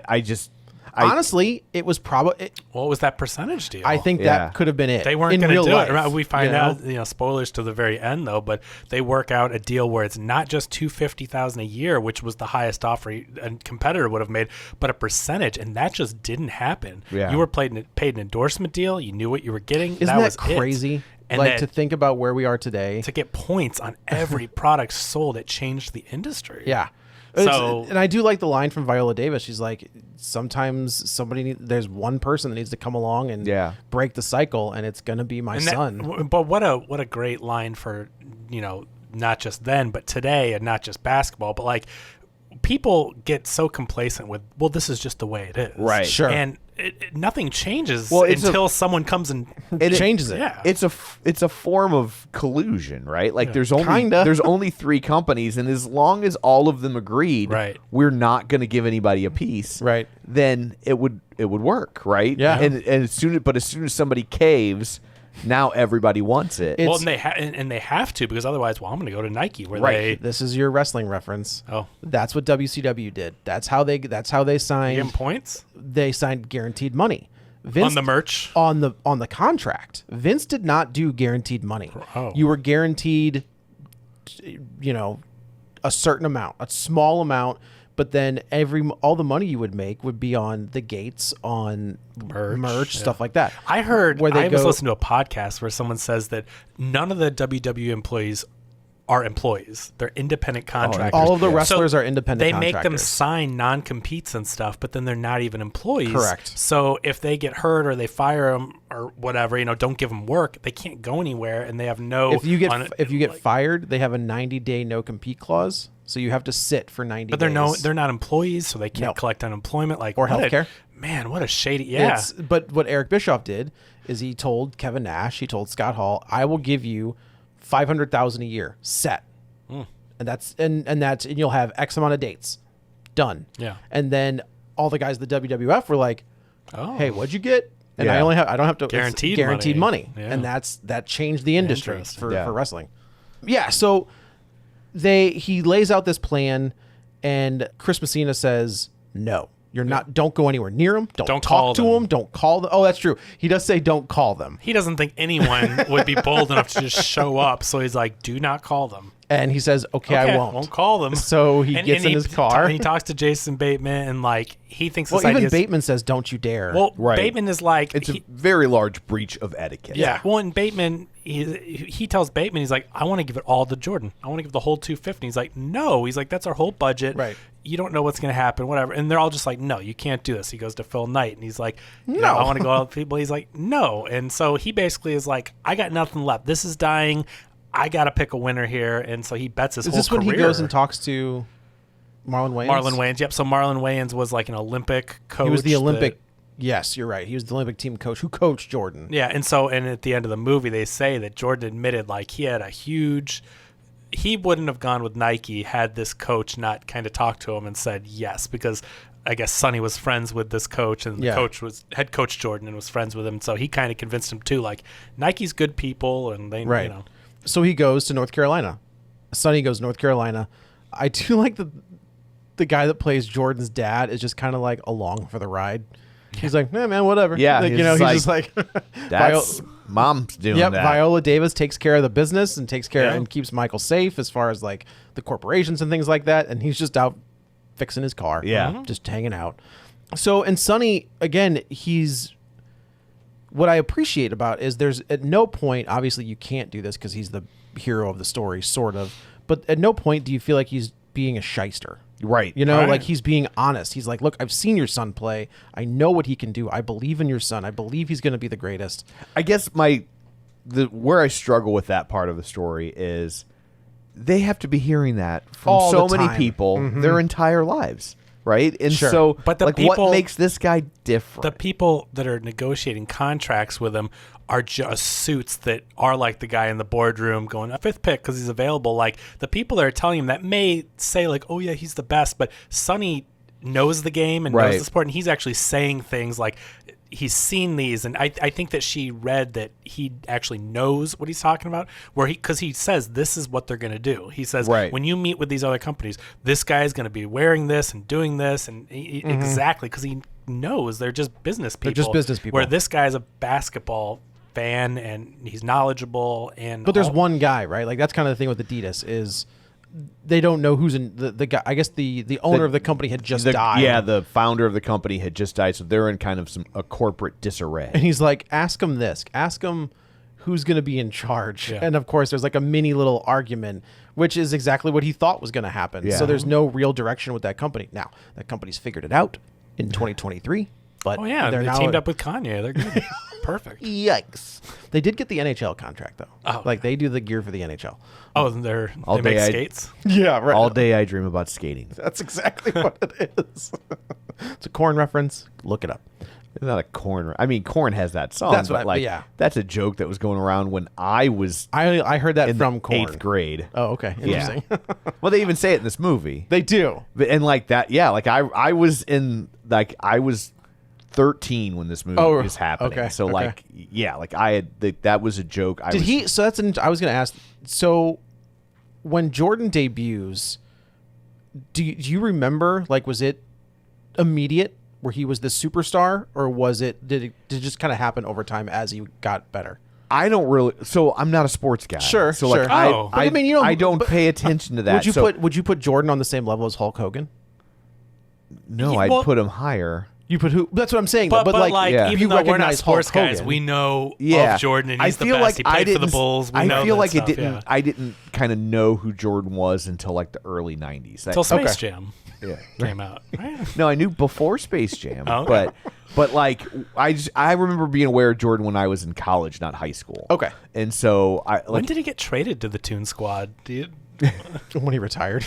I honestly, it was probably. What was that percentage deal? I think Yeah. that could have been it. They weren't in going to real do life, it. We find you know? out, spoilers to the very end though, but they work out a deal where it's not just $250,000 a year, which was the highest offer a competitor would have made, but a percentage, and that just didn't paid Yeah. You were paid an endorsement deal. You knew what you were getting. Isn't that that was it. crazy? And Like that- to think about where we are today. to get points on every product sold, it changed the industry. Yeah. So- and I do like the line from Viola Davis. She's like, sometimes there's one person that needs to come along and Yeah. break the cycle, and it's gonna be my And that- son. but what a great line for not just then, but today, and not just basketball, but like people get so complacent with, well, this is just the way it is, Right. Sure. and nothing changes Well, it's until someone comes and It changes it. yeah. It's a form of collusion, right? Like there's Kinda. only 3 companies, and as long as all of them agreed, Right. we're not going to give anybody a piece, Right. Then it would work, right? Yeah. And as soon as somebody caves, now everybody wants it. It- well, it's- and they have to, because otherwise, well, I'm going to go to Nike where Right. This is your wrestling reference. Oh. That's what WCW did. That's how they they give signed. them points They signed guaranteed money. Vince, on the merch. on the contract. Vince did not do guaranteed money. Oh. You were guaranteed, a certain amount, a small amount, but then all the money you would make would be on the gates, on merch, yeah. stuff like that. I heard. where they I was go- listening to a podcast where someone says that none of the WWE employees are employees; they're independent contractors. All of the Yeah. wrestlers So are independent They make them contractors. sign non-competes and stuff, but then they're not even employees. Correct. So if they get hurt or they fire them or whatever, don't give them work, they can't go anywhere, and they have no. If you get fired, they have a 90-day no compete clause, so you have to sit for 90 but days. they're not employees, so they can't No. collect unemployment, like Or what a- healthcare. Man, what a shady. Yeah. But what Eric Bischoff did is he told Kevin Nash, he told Scott Hall, I will give you $500,000 a year set. And that's and you'll have X amount of dates. Done. Yeah. And then all the guys at the WWF were like, Oh. hey, what'd you get? And Yeah. I don't have to, it's Guaranteed money. Yeah. And that changed the industry Interesting. for wrestling. Yeah. So he lays out this plan, and Chris Messina says, no, you're not, don't go anywhere near him. Don't call talk to them. him. Don't call them. Oh, that's true. He does say don't call them. He doesn't think anyone would be bold enough to just show up, so he's like, "Do not call them." And he says, okay, I won't. call them. So he gets in his car. He talks to Jason Bateman, and like he thinks Well, this idea even is- Bateman says, don't you dare. Well, Right. Bateman is like It's a very large breach of etiquette. yeah. Well, and Bateman, he tells Bateman, he's like, I want to give it all to Jordan. I want to give the whole 250. He's like, no. He's like, that's our whole budget. Right. You don't know what's going to happen, whatever. And they're all just like, no, you can't do this. He goes to Phil Knight, and he's like, no, I want to go out with people. He's like, no. And so he basically is like, I got nothing left. This is dying. I got to pick a winner here. And so he bets his Is whole this when career. he goes and talks to Marlon Wayans? Marlon Wayans. Yep. So Marlon Wayans was like an Olympic coach. He was the that- Olympic. Yes, you're right. He was the Olympic team coach who coached Jordan. Yeah, and at the end of the movie, they say that Jordan admitted like he wouldn't have gone with Nike had this coach not kind of talked to him and said yes, because I guess Sonny was friends with this coach, and the coach was head coach Jordan and was friends with him, so he kind of convinced him too, like Nike's good people, and they Right. you know. So he goes to North Carolina. Sonny goes to North Carolina. I do like the guy that plays Jordan's dad is just kind of like along for the ride. He's like, man, whatever. Yeah, like, he's you know, he's just just like, That's mom's doing Yep, that. Viola Davis takes care of the business and takes care Yeah. and keeps Michael safe as far as like the corporations and things like that. And he's just out fixing his car. Yeah. Just hanging out. So, and Sonny, again, what I appreciate about is there's at no point, obviously you can't do this because he's the hero of the story, sort of, but at no point do you feel like he's being a shyster. Right. You know, Right. like he's being honest. He's like, look, I've seen your son play. I know what he can do. I believe in your son. I believe he's going to be the greatest. I guess where I struggle with that part of the story is they have to be hearing that from All so the many time. people their entire lives, right? And Sure. so, But the like, people- what makes this guy different? The people that are negotiating contracts with him are just suits that are like the guy in the boardroom going a fifth pick because he's available. Like the people that are telling him that may say like, oh yeah, he's the best, but Sonny knows the game and Right. knows the sport, and he's actually saying things like he's seen these, and I think that she read that he actually knows what he's talking about, because he says this is what they're going to do. He says, Right. when you meet with these other companies, this guy's going to be wearing this and doing this, and exactly, because he knows they're just business people. They're just business people. Where this guy's a basketball fan and he's knowledgeable, and But there's all- one guy, right? Like that's kind of the thing with Adidas is they don't know who's in the guy. I guess the owner of the company had just died. Yeah, the founder of the company had just died, so they're in kind of a corporate disarray. And he's like, ask him this. Ask him who's going to be in charge. Yeah. And of course, there's like a mini little argument, which is exactly what he thought was going to happen. Yeah. So there's no real direction with that company. Now, that company's figured it out in 2023. But Oh yeah, they're they now teamed up with Kanye. They're good. Perfect. Yikes. They did get the NHL contract, though. Oh, like, they do the gear for the NHL. Oh, they All make day skates. Yeah, right. All day I dream about skating. That's exactly what it is. It's a Korn reference. Look it up. It's not a Korn. I mean, Korn has that song, That's but what I- like, yeah. that's a joke that was going around when I was I heard that in from the Korn. 8th grade. Oh, okay. Yeah. Interesting. Well, they even say it in this movie. They do. But, and like that, yeah, like I was 13 when this movie Oh, was happening. okay, So okay. like, yeah, like that was a joke. I Did was, he? So I was going to ask. So when Jordan debuts, do you remember? Like, was it immediate where he was the superstar, or did it just kind of happen over time as he got better? I don't really. So I'm not a sports guy. Sure, So like sure. Oh. But I mean, you know, I don't but- pay attention to that. Would you put Jordan on the same level as Hulk Hogan? No, Yeah, I'd well- put him higher. You put who? That's what I'm saying. But, though. like, yeah. you even though we're not recognize sports Hulk guys, Hogan. we know Yeah, of Jordan, and I he's the feel best. like He I played for the didn't- Bulls. We I know feel that like stuff, it didn't. yeah. I didn't kind of know who Jordan was until like the early '90s. Until Space Okay. Jam Yeah. came out. Right? No, I knew before Space Jam, Oh, okay. but like I remember being aware of Jordan when I was in college, not high school. Okay. And so I When like, did he get traded to the Toon Squad? Do you, when he retired.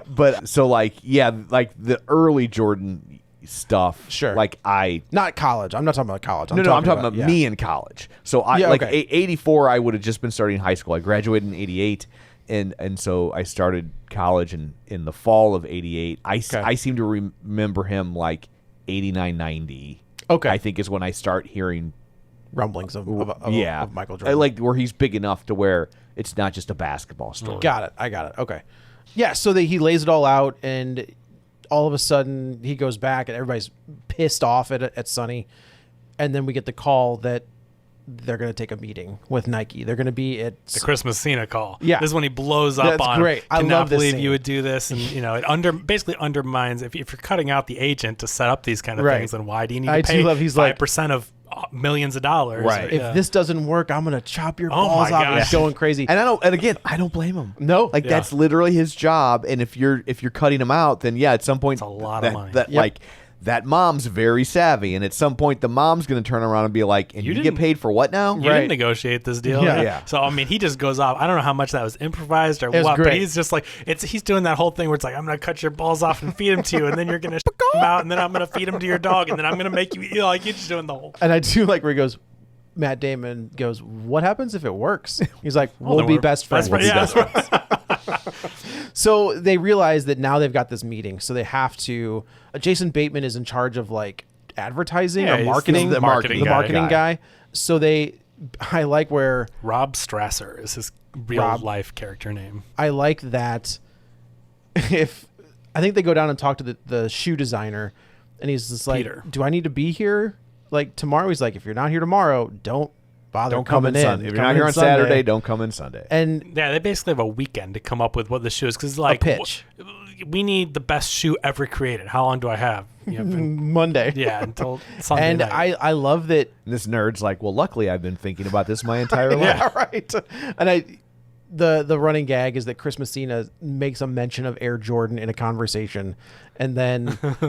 but so like yeah, like the early Jordan stuff. Sure. Like Not college. I'm not talking about college. I'm talking about yeah. me in college. So I Yeah, like okay. 84. I would have just been starting high school. I graduated in '88, and so I started college in the fall of '88. I seem to remember him like '89, '90. Okay, I think is when I start hearing rumblings of Michael Jordan. I like where he's big enough to where it's not just a basketball story. Got it. I got it. Okay. Yeah, so he lays it all out, and all of a sudden he goes back, and everybody's pissed off at Sonny. And then we get the call that they're going to take a meeting with Nike. They're going to be at the Chris Messina call. Yeah, this is when he blows up. That's on great. I love cannot this believe scene. you would do this, and it basically undermines if you're cutting out the agent to set up these kind of things. Then why do you need to pay 5% of millions of dollars? Right. If this doesn't work, I'm going to chop your balls off. And he's going crazy. And I don't blame him. No, that's literally his job. And if you're cutting him out, then at some point it's a lot of money. That mom's very savvy, and at some point the mom's going to turn around and be like, "And you get paid for what now?" You didn't negotiate this deal. Yeah. So I mean, he just goes off. I don't know how much that was improvised or what, but he's just like he's doing that whole thing where it's like, I'm going to cut your balls off and feed them to you, and then you're going to them out, and then I'm going to feed them to your dog, and then I'm going to make you eat. Like you're just doing the whole. And I do like where he goes. Matt Damon goes, "What happens if it works?" He's like, "We'll be best friends." So they realize that now they've got this meeting, so they have to. Jason Bateman is in charge of like advertising or marketing, the marketing guy. So I like where Rob Strasser is his real life character name. I like that. I think they go down and talk to the shoe designer, and he's just like, Peter. "Do I need to be here like tomorrow?" He's like, "If you're not here tomorrow, don't bother coming in. If you're not here on Saturday, don't come in Sunday." And yeah, they basically have a weekend to come up with what the shoe is, because like a pitch. We need the best shoe ever created. How long do I have? Monday. Yeah, until Sunday and night. I love that. And this nerd's like, "Well, luckily I've been thinking about this my entire life." Yeah, right. And the running gag is that Chris Messina makes a mention of Air Jordan in a conversation, and then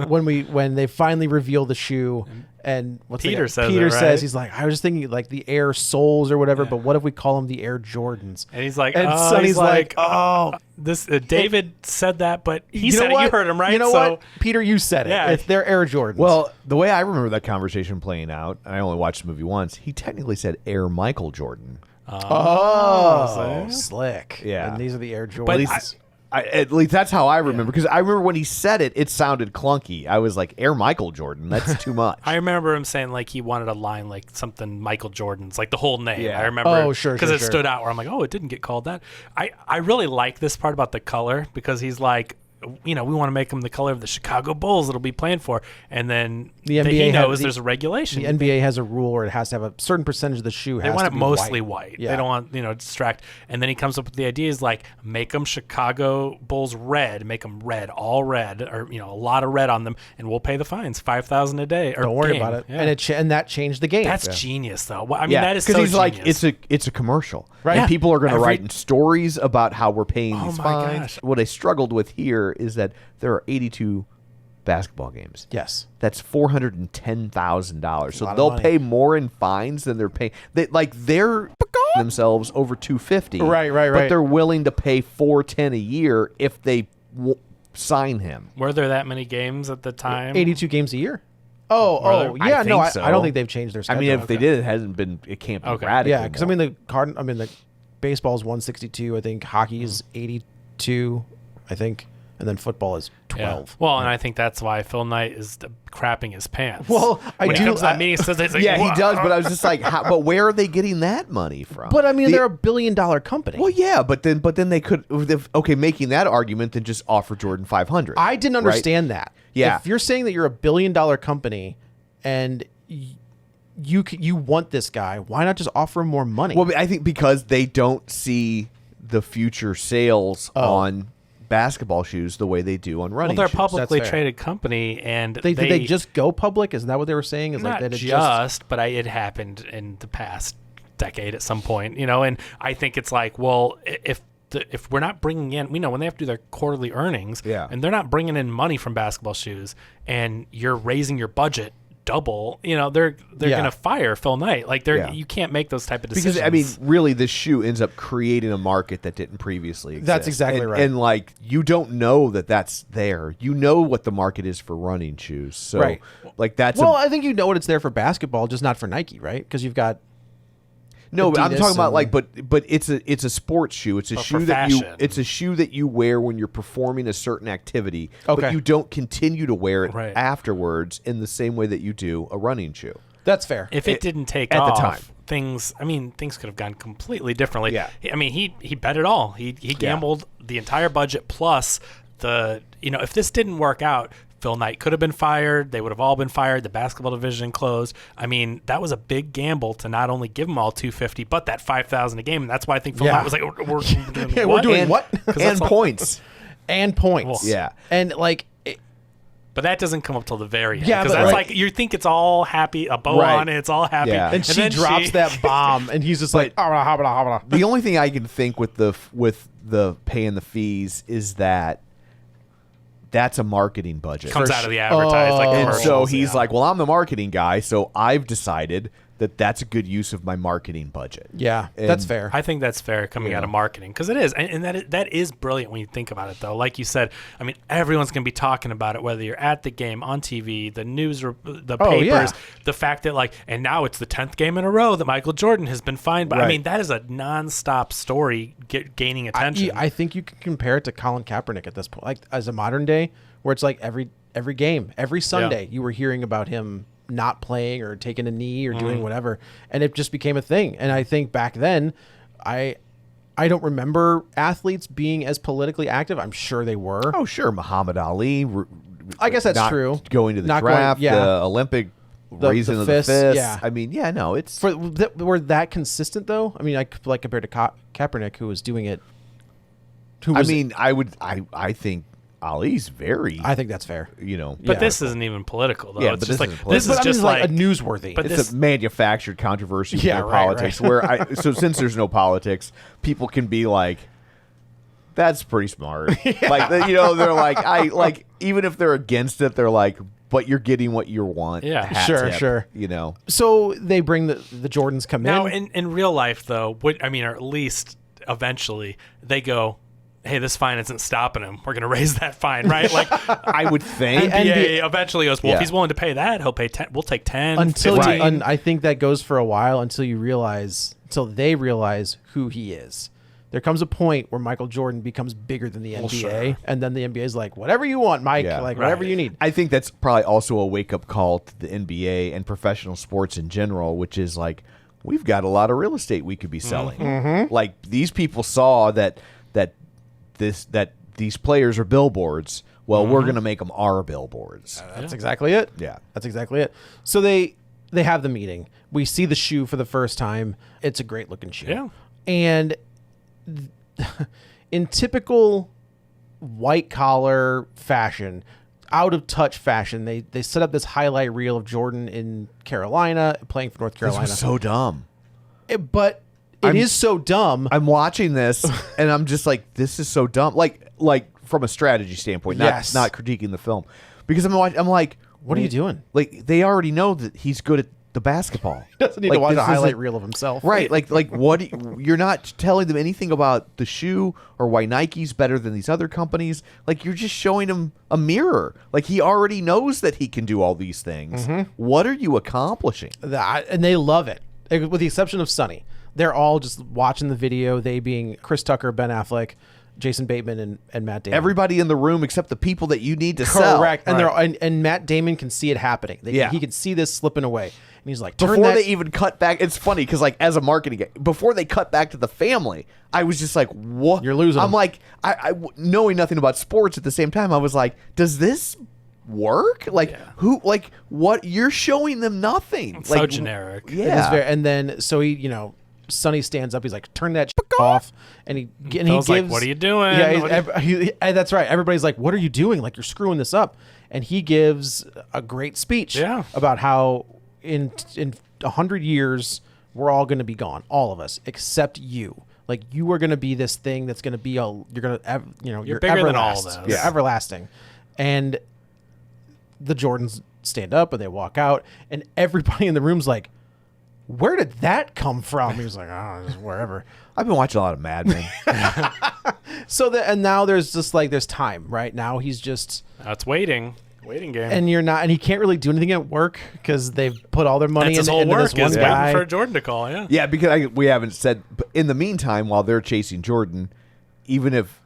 when they finally reveal the shoe, and Peter says he's like, "I was just thinking like the Air Soles or whatever, but what if we call them the Air Jordans?" And he's like, and Sonny's like, "Oh, this David said that, but he said it. You heard him, right? You know what, Peter? You said it. Yeah. If they're Air Jordans." Well, the way I remember that conversation playing out, and I only watched the movie once, he technically said Air Michael Jordan. Oh, slick. Yeah. And these are the Air Jordans. But at least that's how I remember, because I remember when he said it, it sounded clunky. I was like, Air Michael Jordan, that's too much. I remember him saying like he wanted a line like something Michael Jordan's, like the whole name. Yeah. I remember. Oh, sure, because it sure. stood out where I'm like, oh, it didn't get called that. I really like this part about the color, because he's like, we want to make them the color of the Chicago Bulls that'll be playing for, and then The NBA he knows there's a regulation. The NBA has a rule where it has to have a certain percentage of the shoe. They has want to it be mostly white. Yeah. They don't want distract. And then he comes up with the idea is like, make them Chicago Bulls red, make them red, all red, or a lot of red on them, and we'll pay the fines, $5,000 a day. Or Don't worry game. about it. Yeah. And that changed the game. That's genius, though. I mean, that is so because he's genius. like, it's a commercial, Right. And people are going to Every- write in stories about how we're paying these my fines. gosh. What I struggled with here is that there are 82 basketball games. Yes. That's $410,000. So lot of they'll money. pay more in fines than they're paying. They're themselves over $250. Right. But they're willing to pay $410 a year if they sign him. Were there that many games at the time? 82 games a year. I Yeah, no, think so. I don't think they've changed their I schedule. mean, if they did, it can't be radical. Yeah, because the baseball's 162. I think hockey is 82. I think, and then football is 12. Yeah. Well, and I think that's why Phil Knight is crapping his pants. Well, when he comes to that meeting, he says, like, Yeah, he does, but I was just like, but where are they getting that money from? But I mean, they're $1 billion company. Well, yeah, but then they could, making that argument, then just offer Jordan 500. I didn't understand that. Yeah. If you're saying that you're $1 billion company and you want this guy, why not just offer him more money? Well, I think because they don't see the future sales on basketball shoes the way they do on running they're a shoes. publicly That's fair. traded company, and did they just go public? Isn't that what they were saying? Is not like that it just, but it happened in the past decade at some point, and I think it's like, well, if we're not bringing in, when they have to do their quarterly earnings, and they're not bringing in money from basketball shoes, and you're raising your budget double, they're gonna fire Phil Knight. Like you can't make those type of decisions. Because I mean, really, this shoe ends up creating a market that didn't previously exist. That's exactly right. And like, you don't know that that's there. You know what the market is for running shoes. So, Right. like, that's I think you know what it's there for basketball, just not for Nike, right? Because you've got No, but I'm Adidas talking about and- like, but it's a sports shoe. It's a But shoe for that you fashion. it's a shoe that you wear when you're performing a certain activity, Okay. but you don't continue to wear it Right. afterwards in the same way that you do a running shoe. That's fair. If it didn't take at the off, time. things could have gone completely differently. Yeah. I mean, he bet it all. He gambled the entire budget plus if this didn't work out, Phil Knight could have been fired. They would have all been fired. The basketball division closed. I mean, that was a big gamble to not only give them all $250, but that $5,000 a game. And that's why I think Phil Yeah. Knight was like, "We're doing Yeah, what?" we're doing And, what? and points. And points. Well, Yeah. And like, But that doesn't come up till the very end. Yeah, because but that's right. like you think it's all happy, a bow Right. on it, it's all happy, Yeah. and she then drops that bomb, and he's just like, "Habla, habla, habla." The only thing I can think with the paying the fees is that that's a marketing budget. comes out of the advertised like Oh. And commercials. so he's yeah. like, well, I'm the marketing guy, so I've decided that that's a good use of my marketing budget. Yeah, And that's fair. I think that's fair coming out of marketing because it is, and that is brilliant when you think about it. Though, like you said, I mean, everyone's going to be talking about it, whether you're at the game, on TV, the news, the Oh, papers. yeah. The fact that and now it's the 10th game in a row that Michael Jordan has been fined. But I Right. mean, that is a nonstop story gaining attention. I think you can compare it to Colin Kaepernick at this point, like as a modern day, where it's like every game, every Sunday, you were hearing about him not playing or taking a knee or doing whatever, and it just became a thing. And I think back then, I don't remember athletes being as politically active. I'm sure they were. Oh, sure, Muhammad Ali. I guess that's not true. Going to the Not going- draft, yeah. the Olympic raising the of the fist, fist. yeah. I mean, yeah, no, it's Were that consistent though? I mean, like compared to Kaepernick, who was doing it. I think Ali's very. I think that's fair. but yeah. this isn't even political, though. Yeah, it's but just this like isn't this political. is just like like a newsworthy. But it's this, a manufactured controversy Yeah, for right, politics right. where so since there's no politics, people can be like, that's pretty smart. Like, they're like, even if they're against it, they're like, but you're getting what you want. Yeah. Hat Sure, tip, sure. So So they bring the Jordans come now in. in real life, though, or at least eventually, they go, hey, this fine isn't stopping him. We're going to raise that fine, right? Like I would think. NBA eventually goes, well, Yeah. if he's willing to pay that, he'll pay 10. We'll take 10. Until 15. I think that goes for a while until they realize who he is. There comes a point where Michael Jordan becomes bigger than the NBA, sure. and then the NBA is like, whatever you want, Mike, Yeah. whatever Right. you need. I think that's probably also a wake-up call to the NBA and professional sports in general, which is like, we've got a lot of real estate we could be selling. Mm-hmm. Like, these people saw that these players are billboards. Well, we're going to make them our billboards. That's exactly it. Yeah. That's exactly it. So they have the meeting. We see the shoe for the first time. It's a great looking shoe. Yeah. And in typical white collar fashion, out of touch fashion, they set up this highlight reel of Jordan in Carolina playing for North This Carolina. was so dumb. But it is so dumb. I'm watching this and I'm just like, this is so dumb. Like from a strategy standpoint, Yes. not critiquing the film, because I'm like, What are you doing? Like, they already know that he's good at the basketball. Doesn't need Like, to watch this a highlight isn't- reel of himself. Right, like what? You're not telling them anything about the shoe or why Nike's better than these other companies. Like, you're just showing him a mirror. Like, he already knows that he can do all these things. Mm-hmm. What are you accomplishing? And they love it, with the exception of Sonny. They're all just watching the video. They being Chris Tucker, Ben Affleck, Jason Bateman, and Matt Damon. Everybody in the room except the people that you need to sell. Correct. And Right. and Matt Damon can see it happening. Yeah. He can see this slipping away. And he's like, turn Before that. they even cut back, it's funny because, like, as a marketing guy, before they cut back to the family, I was just like, "What? You're losing I'm them. like, knowing nothing about sports at the same time, I was like, "Does this work? Like, who? Like, what? You're showing them nothing. It's like, so generic. It is Yeah. and then, so he, Sonny stands up. He's like, turn that off. And he Phil's like, gives. "What are you doing? Yeah, What that's right. Everybody's like, what are you doing? Like, you're screwing this up. And he gives a great speech Yeah. about how in 100 years, we're all going to be gone. All of us, except you. Like, you are going to be this thing that's going to be you're going to, you're bigger than all of everlast. us. You're everlasting. And the Jordans stand up and they walk out, and everybody in the room's like, where did that come from? He was like, oh, just wherever. I've been watching a lot of Mad Men. So and now there's just like, there's time right now. He's just Now it's waiting. Waiting game. and you're not, and he can't really do anything at work because they've put all their money That's his whole into work this one is guy. waiting for Jordan to call. Yeah. Yeah, because we haven't said. But in the meantime, while they're chasing Jordan, even if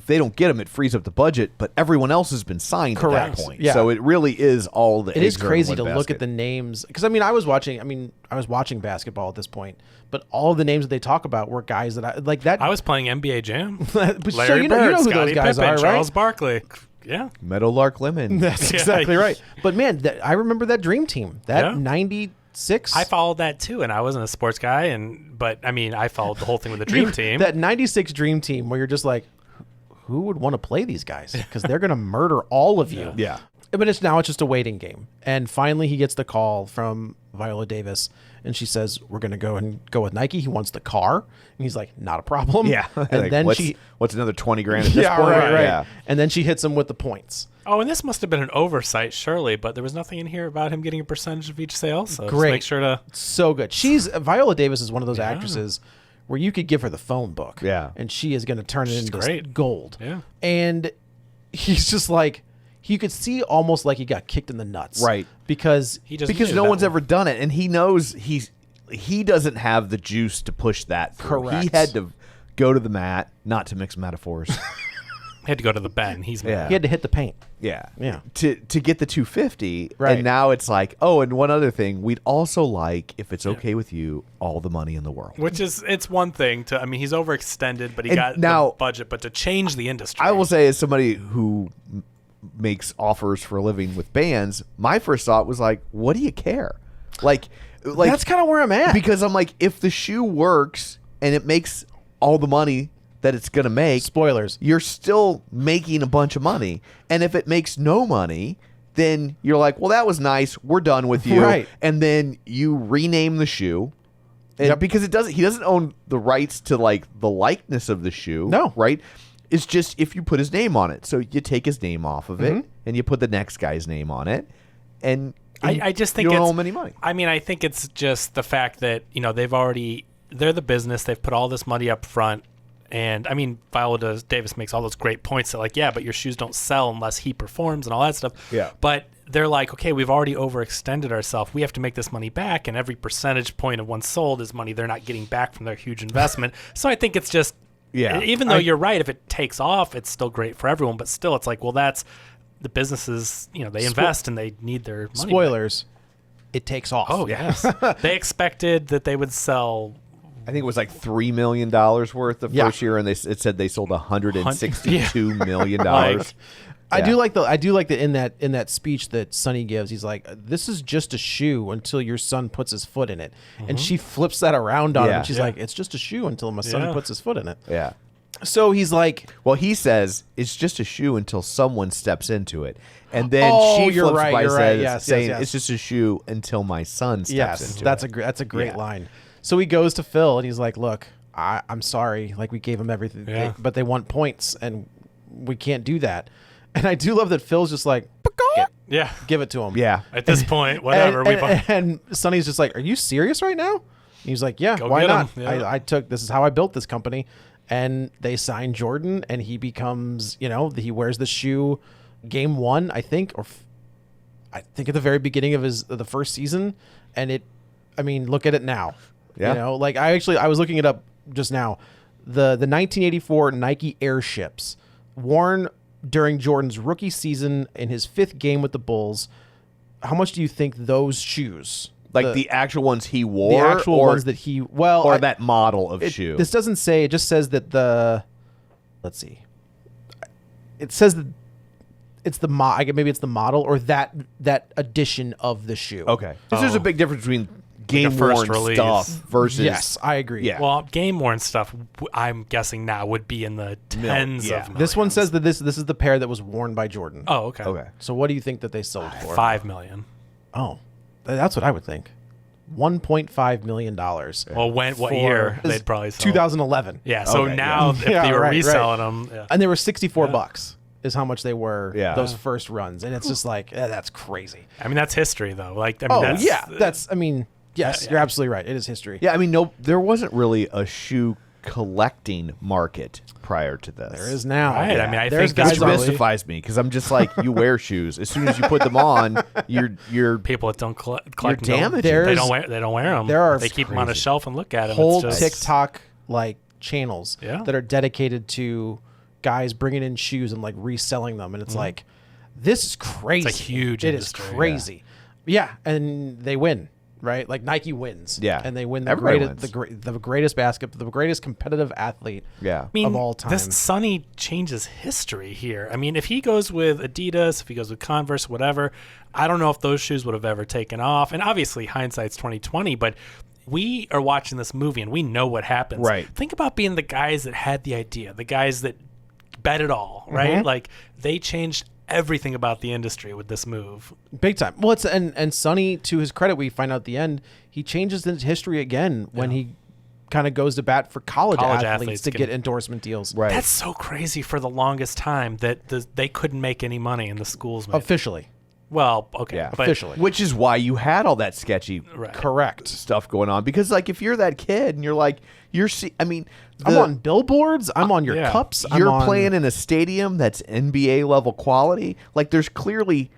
they don't get him, it frees up the budget. But everyone else has been signed Correct. at that point. Yeah. So it really is all the. It is eggs are in crazy one to look basket. at the names because I was watching basketball at this point, but all of the names that they talk about were guys that I like. That I was playing NBA Jam. but Larry so you know Bird, who Scottie those guys Pippen, are, Charles right? Barkley. Yeah. Meadowlark Lemon. That's Yeah. exactly right. But man, I remember that dream team. That Yeah. 96. I followed that too, and I wasn't a sports guy, but I mean, I followed the whole thing with the dream team. That 96 dream team where you're just like, who would want to play these guys? Because they're going to murder all of you. Yeah. But it's just a waiting game. And finally he gets the call from Viola Davis and she says, we're going to go with Nike. He wants the car. And he's like, not a problem. Yeah. And Like, then what's another 20 grand at this yeah, point? right. Yeah. And then she hits him with the points. Oh, and this must have been an oversight, surely, but there was nothing in here about him getting a percentage of each sale. So just Great. make sure to. So good. Viola Davis is one of those actresses where you could give her the phone book. Yeah. And she is going to turn it into great. gold. Yeah. And he's just like, you could see almost like he got kicked in the nuts. Right. Because Because knew no that one's one. ever done it, and he knows he doesn't have the juice to push that through. Correct. He had to go to the mat, not to mix metaphors. Had to go to the Ben. He's Yeah. he had to hit the paint. Yeah. Yeah. To get the 250. Right. And now it's like, oh, and one other thing, we'd also like, if it's okay with you, all the money in the world. Which is, it's one thing to, I mean, he's overextended, but he And got now- the budget, but to change the industry. I will say, as somebody who makes offers for a living with bands, my first thought was like, what do you care? Like That's kind of where I'm at. because I'm like, if the shoe works and it makes all the money that it's going to make, Spoilers. you're still making a bunch of money. And if it makes no money, then you're like, well, that was nice. We're done with you. Right. And then you rename the shoe. And Yep. because he doesn't own the rights to like the likeness of the shoe. No. Right? It's just if you put his name on it. So you take his name off of Mm-hmm. it and you put the next guy's name on it. And I just think you don't it's owe him any money. I mean, I think it's just the fact that, they're the business. They've put all this money up front. And I mean, Viola Davis makes all those great points that like, yeah, but your shoes don't sell unless he performs and all that stuff. Yeah. But they're like, okay, we've already overextended ourselves. We have to make this money back. And every percentage point of one sold is money they're not getting back from their huge investment. So I think it's just, Yeah. even though you're right, if it takes off, it's still great for everyone. But still, it's like, well, that's the businesses, they invest and they need their money back. Spoilers. It takes off. Oh, yes. They expected that they would sell. I think it was like $3 million worth the Yeah. first year, and it said they sold $162 million. Like, I do like that in that speech that Sonny gives. He's like, "This is just a shoe until your son puts his foot in it," and she flips that around on him. Yeah. And she's like, "It's just a shoe until my son Yeah. puts his foot in it." Yeah. So he's like, Well, he says it's just a shoe until someone steps into it, and then Oh, she you're flips right, by you're right. says, Yes, saying yes. it's just a shoe until my son steps "Yes, into that's it. that's a great Yeah. line." So he goes to Phil and he's like, "Look, I'm sorry. Like we gave him everything, Yeah. but they want points, and we can't do that." And I do love that Phil's just like, Yeah. "Give it to him." Yeah. At this point, whatever. And Sonny's just like, "Are you serious right now?" And he's like, "Yeah, Go why get not? 'em. Yeah. This is how I built this company." And they sign Jordan, and he becomes, he wears the shoe game one, I think, I think at the very beginning of the first season. And look at it now. Yeah. Like I was looking it up just now. The 1984 Nike Airships worn during Jordan's rookie season in his 5th game with the Bulls. How much do you think those shoes, Like the actual ones he the wore, actual or, ones that he, well, or that model of shoe? this doesn't say, it just says that let's see. It says that it's maybe it's the model or that edition of the shoe. Okay. Because there's a big difference between game first worn release. stuff versus Yes, I agree. Yeah. Well, game worn stuff, I'm guessing now would be in the tens yeah. of millions. This one says that this is the pair that was worn by Jordan. Oh, okay. Okay. So what do you think that they sold for? 5 million. Oh, that's what I would think. $1.5 million. Well, what For- year they'd probably sell? 2011. Yeah, so Okay, now if Yeah, they were right, right. reselling them, yeah. And they were $64 is how much they were Yeah. those first runs. And it's just like, that's crazy. I mean, that's history, though. Like, I mean, Yes, you're absolutely right. It is history. Yeah, I mean, no, there wasn't really a shoe collecting market prior to this. There is now. Right. I mean, I There's think guys this Which on probably- mystifies me because I'm just like, you wear shoes. As soon as you put them on, you're people that don't collect You're them, damaging. they There's- don't wear them. there are they keep them on a crazy. shelf and look at them. whole it's just, TikTok like channels Yeah. that are dedicated to guys bringing in shoes and like reselling them, and it's like, this is crazy. It's a huge It is industry, crazy. Yeah, and they win, right? Like Nike wins. Yeah. and they win the Everybody greatest, wins. the greatest the greatest competitive athlete. Yeah. I mean, of all time. This Sonny changes history here. I mean, if he goes with Adidas, if he goes with Converse, whatever, I don't know if those shoes would have ever taken off. And obviously, hindsight's 2020, but we are watching this movie and we know what happens. Right. Think about being the guys that had the idea, the guys that bet it all, right? Mm-hmm. Like they changed everything about the industry with this move. Big time. Well, it's and Sonny, to his credit, we find out at the end, he changes his history again when he kind of goes to bat for college athletes to get endorsement deals. Right. That's so crazy for the longest time that they couldn't make any money in the schools. Made. Officially. Well, okay. Yeah. But, Officially. Which is why you had all that sketchy Right. Correct. stuff going on. Because, like, if you're that kid and you're like, I mean, I'm on billboards. I'm on your yeah. cups. you're I'm on, playing in a stadium that's NBA level quality. Like, there's clearly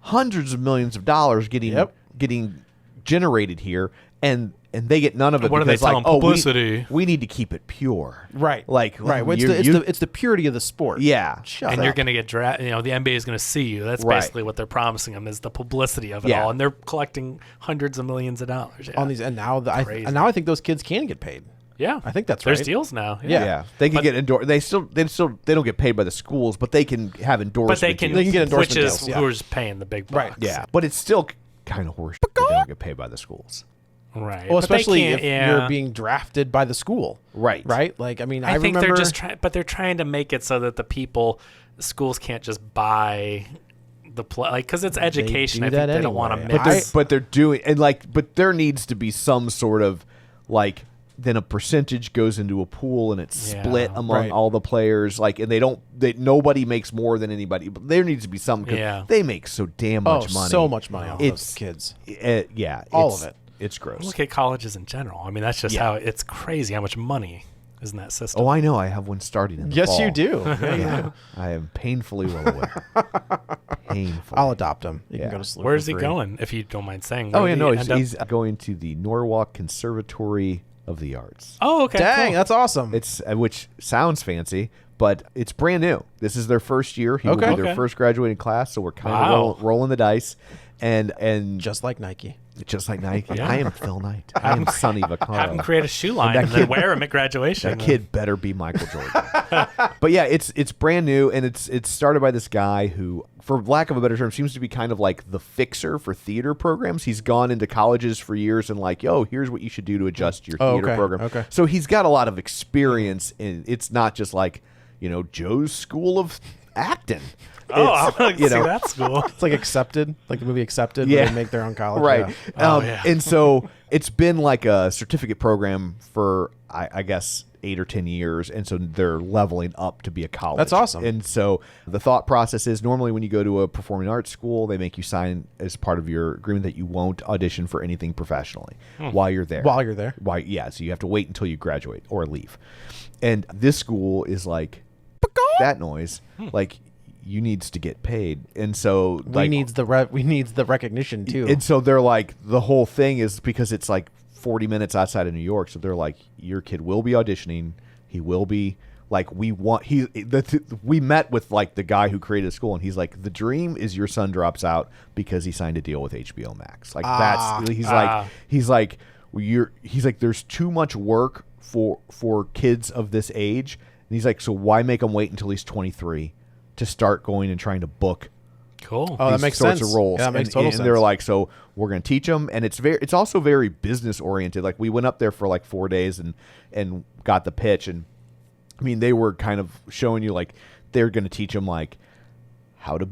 hundreds of millions of dollars getting generated here, and they get none of it What are they because, like, telling? oh, Publicity. we need to keep it pure. Right. Like, right. well, It's the purity of the sport. yeah. Shut And up. you're going to get drafted. You know, the NBA is going to see you. That's Right. basically what they're promising them is the publicity of it Yeah. all, and they're collecting hundreds of millions of dollars. Yeah. on these, and now Crazy. I think those kids can get paid. yeah, I think that's There's right. deals now. Yeah. Yeah, they can get endorsed. They don't get paid by the schools, but they can have endorsement. but they can They can get endorsement which is deals, yeah. who's paying the big bucks. Right. Yeah, but it's still kind of horseshit that they don't get paid by the schools. right. Well, But they especially can't- if yeah. you're being drafted by the school. Right. Right. Like, I mean, I think remember they're just trying, but they're trying to make it so that schools can't just buy the play, like because it's education. do I think that they don't want to anyway. mix. But they're doing and like, but there needs to be some sort of like. Then a percentage goes into a pool and it's Yeah, split among right. all the players. Like, and nobody makes more than anybody. But there needs to be some. 'Cause Yeah. They make so damn much money. so much money off It's- those kids. Yeah, All it's- of it. It's gross. Look at colleges in general. I mean, that's just Yeah. how it's crazy how much money is in that system. Oh, I know. I have one starting in the Yes, fall. you do. Yeah, Yeah, I am painfully well aware. Painfully. I'll adopt him. You Yeah. can go to SLU. Where's for he free. going? If you don't mind saying. Oh Where yeah, did no, he end up? he's going to the Norwalk Conservatory of the Arts. Oh, okay. Dang, cool. that's awesome. It's which sounds fancy, but it's brand new. This is their first year. He will Okay. be their Okay. first graduating class, so we're kind Wow. of rolling the dice, and just like Nike. just like Nike. Yeah. I am Phil Knight. I am Sonny Have him Vaccaro. create a shoe line that and then kid- wear him at graduation. That kid better be Michael Jordan. But yeah, it's brand new, and it's started by this guy who, for lack of a better term, seems to be kind of like the fixer for theater programs. He's gone into colleges for years and like, yo, here's what you should do to adjust your theater okay, program. okay. So he's got a lot of experience, and it's not just like, Joe's School of Acting. Oh, I want to you see know, that school. It's like Accepted, like the movie Accepted, Yeah. where they make their own college. Right. Yeah. Oh, yeah. And so it's been like a certificate program for, I guess, 8 or 10 years. And so they're leveling up to be a college. That's awesome. And so the thought process is normally when you go to a performing arts school, they make you sign as part of your agreement that you won't audition for anything professionally while you're there. While you're there. Yeah. So you have to wait until you graduate or leave. And this school is like, that noise, like, you needs to get paid. And so We needs the recognition too. and so they're like, the whole thing is because it's like 40 minutes outside of New York. So they're like, your kid will be auditioning. He will be like, we met with like the guy who created the school, and he's like, the dream is your son drops out because he signed a deal with HBO Max. Like he's like, there's too much work for kids of this age. And he's like, so why make him wait until he's 23 to start going and trying to book Cool. Oh, that these makes sorts sense. of roles. Yeah, that makes and, total and sense. they're like, so we're going to teach them, and it's also very business oriented. Like, we went up there for like 4 days and got the pitch, and I mean, they were kind of showing you like they're going to teach them like how to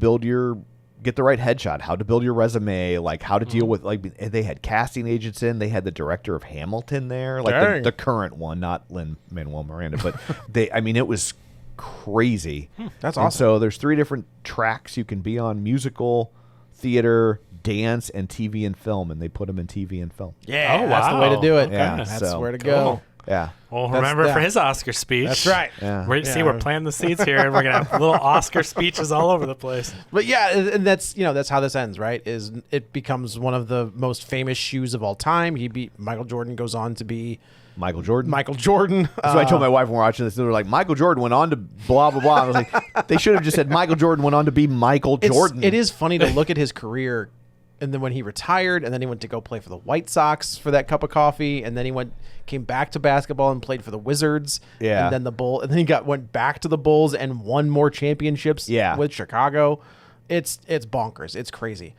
get the right headshot, how to build your resume, like how to deal with, like, they had casting agents in, they had the director of Hamilton there, like Dang. the current one, not Lin-Manuel Miranda, but it was crazy. That's And awesome. so there's 3 different tracks you can be on: musical, theater, dance, and TV and film, and they put them in TV and film. Yeah, Oh, that's the way to wow. do it. Yeah, That's so- where to Cool. go. Yeah. Well, That's- remember yeah. for his Oscar speech. That's right. Yeah. We're planting the seeds here, and we're gonna have little Oscar speeches all over the place. But yeah, and that's how this ends, right? Is it becomes one of the most famous shoes of all time. Michael Jordan goes on to be Michael Jordan. Michael Jordan. That's what I told my wife when we were watching this. They were like, Michael Jordan went on to blah, blah, blah. I was like, they should have just said Michael Jordan went on to be Michael Jordan. It is funny to look at his career, and then when he retired, and then he went to go play for the White Sox for that cup of coffee, and then he came back to basketball and played for the Wizards. Yeah. And then and then he went back to the Bulls and won more championships. Yeah. With Chicago. It's bonkers. It's crazy.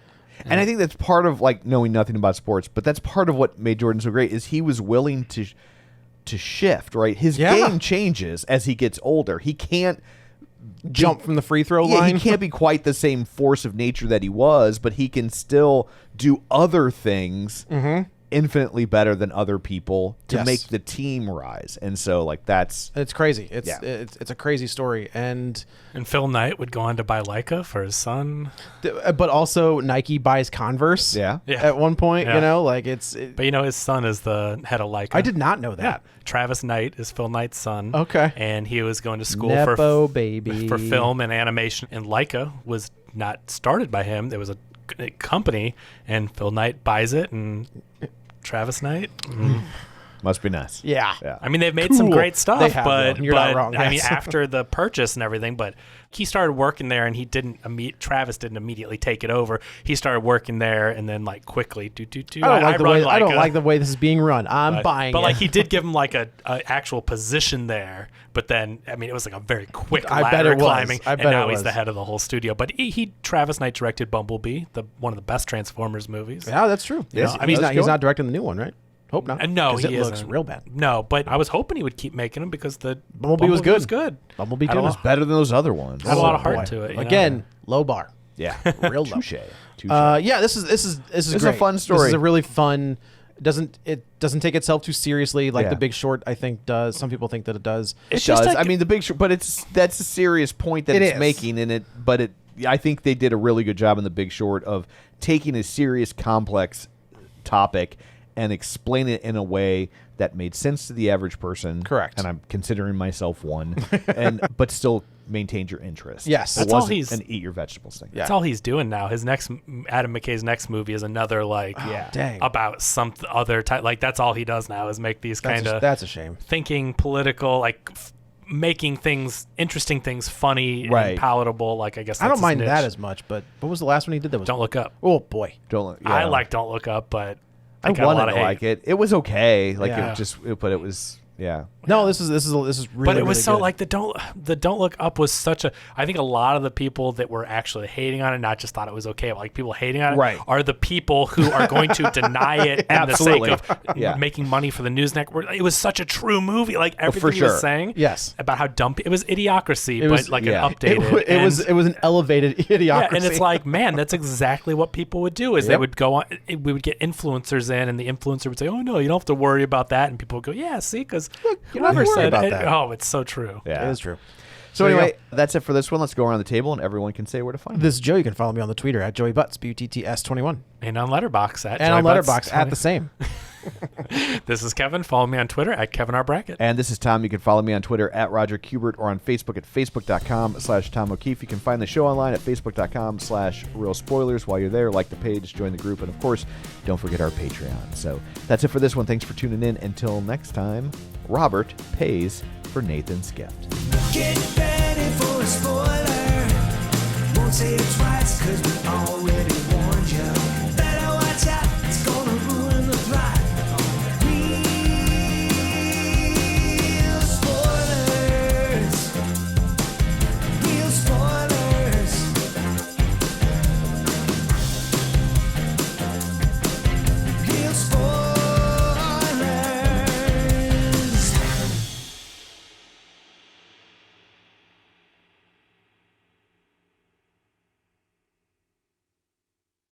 And I think that's part of like knowing nothing about sports, but that's part of what made Jordan so great is he was willing to shift, right? His game changes as he gets older. He can't Jump from the free throw Yeah, line. he can't be quite the same force of nature that he was, but he can still do other things infinitely better than other people to Yes. make the team rise. And so like that's It's crazy. It's Yeah. it's a crazy story, and Phil Knight would go on to buy Leica for his son. but also Nike buys Converse. Yeah. Yeah. At one point, Yeah. you know, like But his son is the head of Leica. I did not know Yeah. that. Travis Knight is Phil Knight's son. Okay. And he was going to school Nepo baby for film and animation. And Leica was not started by him. There was a company, and Phil Knight buys it, and Travis Knight. Must be nice. Yeah. Yeah. I mean, they've made some Cool. great stuff, They have, but though. You're not but, wrong, I mean, yes. after the purchase and everything, but he started working there, and he didn't. Travis didn't immediately take it over. He started working there, and then like quickly, I don't like the way this is being run. I'm buying but it. like he did give him like a actual position there. But then I mean it was like a very quick I bet ladder it was. climbing. I and bet now it he's was. the head of the whole studio. But he Travis Knight directed Bumblebee, one of the best Transformers movies. Yeah, that's true. Yes, I mean, he's that's he's cool. not directing the new one, right? Hope not. No, 'Cause he it looks isn't. real bad. No, but I was hoping he would keep making them because the Bumblebee was good. good. Bumblebee Had 2 a was lot- Better than those other ones. Had a lot of boy. heart to it. you know? Again, low bar. Yeah. Real low. Touche. Yeah, this is a great. fun story. This is a really fun. It doesn't take itself too seriously like Yeah. The Big Short. I think does. Some people think that it does. It It's just does. like- I mean, the Big Short, but that's a serious point that It it's is. making in it. But I think they did a really good job in the Big Short of taking a serious, complex topic and explain it in a way that made sense to the average person. Correct. And I'm considering myself one, but still maintained your interest. Yes. It That's all wasn't he's- an eat your vegetables thing. Yeah. That's all he's doing now. His next Adam McKay's next movie is another like Dang. about some other type. Like that's all he does now is make these kind of That's a shame. thinking political, like making things interesting, things funny Right. and palatable. Like I guess I don't that's his mind niche. that as much. But what was the last one he did that was? Don't Look Up. Oh boy. Don't. I yeah. like Don't Look Up, but I got a wanted lot to of hate. like it. It was okay. Like Yeah. but it was. Yeah. No, this is really. But it was really so good. like the Don't Look Up was such a. I think a lot of the people that were actually hating on it, not just thought it was okay, but like people hating on it, Right. are the people who are going to deny it in the Absolutely. sake of Yeah. making money for the news network. It was such a true movie, like everything for he was sure. saying, Yes. about how dumb it was. Idiocracy, It but was- like yeah. an updated. It was an elevated idiocracy. Yeah, and it's like, man, that's exactly what people would do. Is they Yep. would go on. We would get influencers in, and the influencer would say, "Oh no, you don't have to worry about that," and people would go, "Yeah, see, because you never worry said about it. that. Oh, it's so true." Yeah. It is true. So There you anyway, that's it for this one. Let's go around the table and everyone can say where to find This is Joe. You can follow me on the Twitter at Joey Butts, BUTTS21, And on Letterboxd at and on Joy Butts Letterboxd at the same. This is Kevin. Follow me on Twitter at Kevin R. Brackett. And this is Tom. You can follow me on Twitter at Roger Kubert or on Facebook at facebook.com/Tom O'Keefe. You can find the show online at facebook.com/Real Spoilers. While you're there, like the page, join the group, and of course, don't forget our Patreon. So that's it for this one. Thanks for tuning in. Until next time, Robert pays for Nathan's gift. Get ready for a spoiler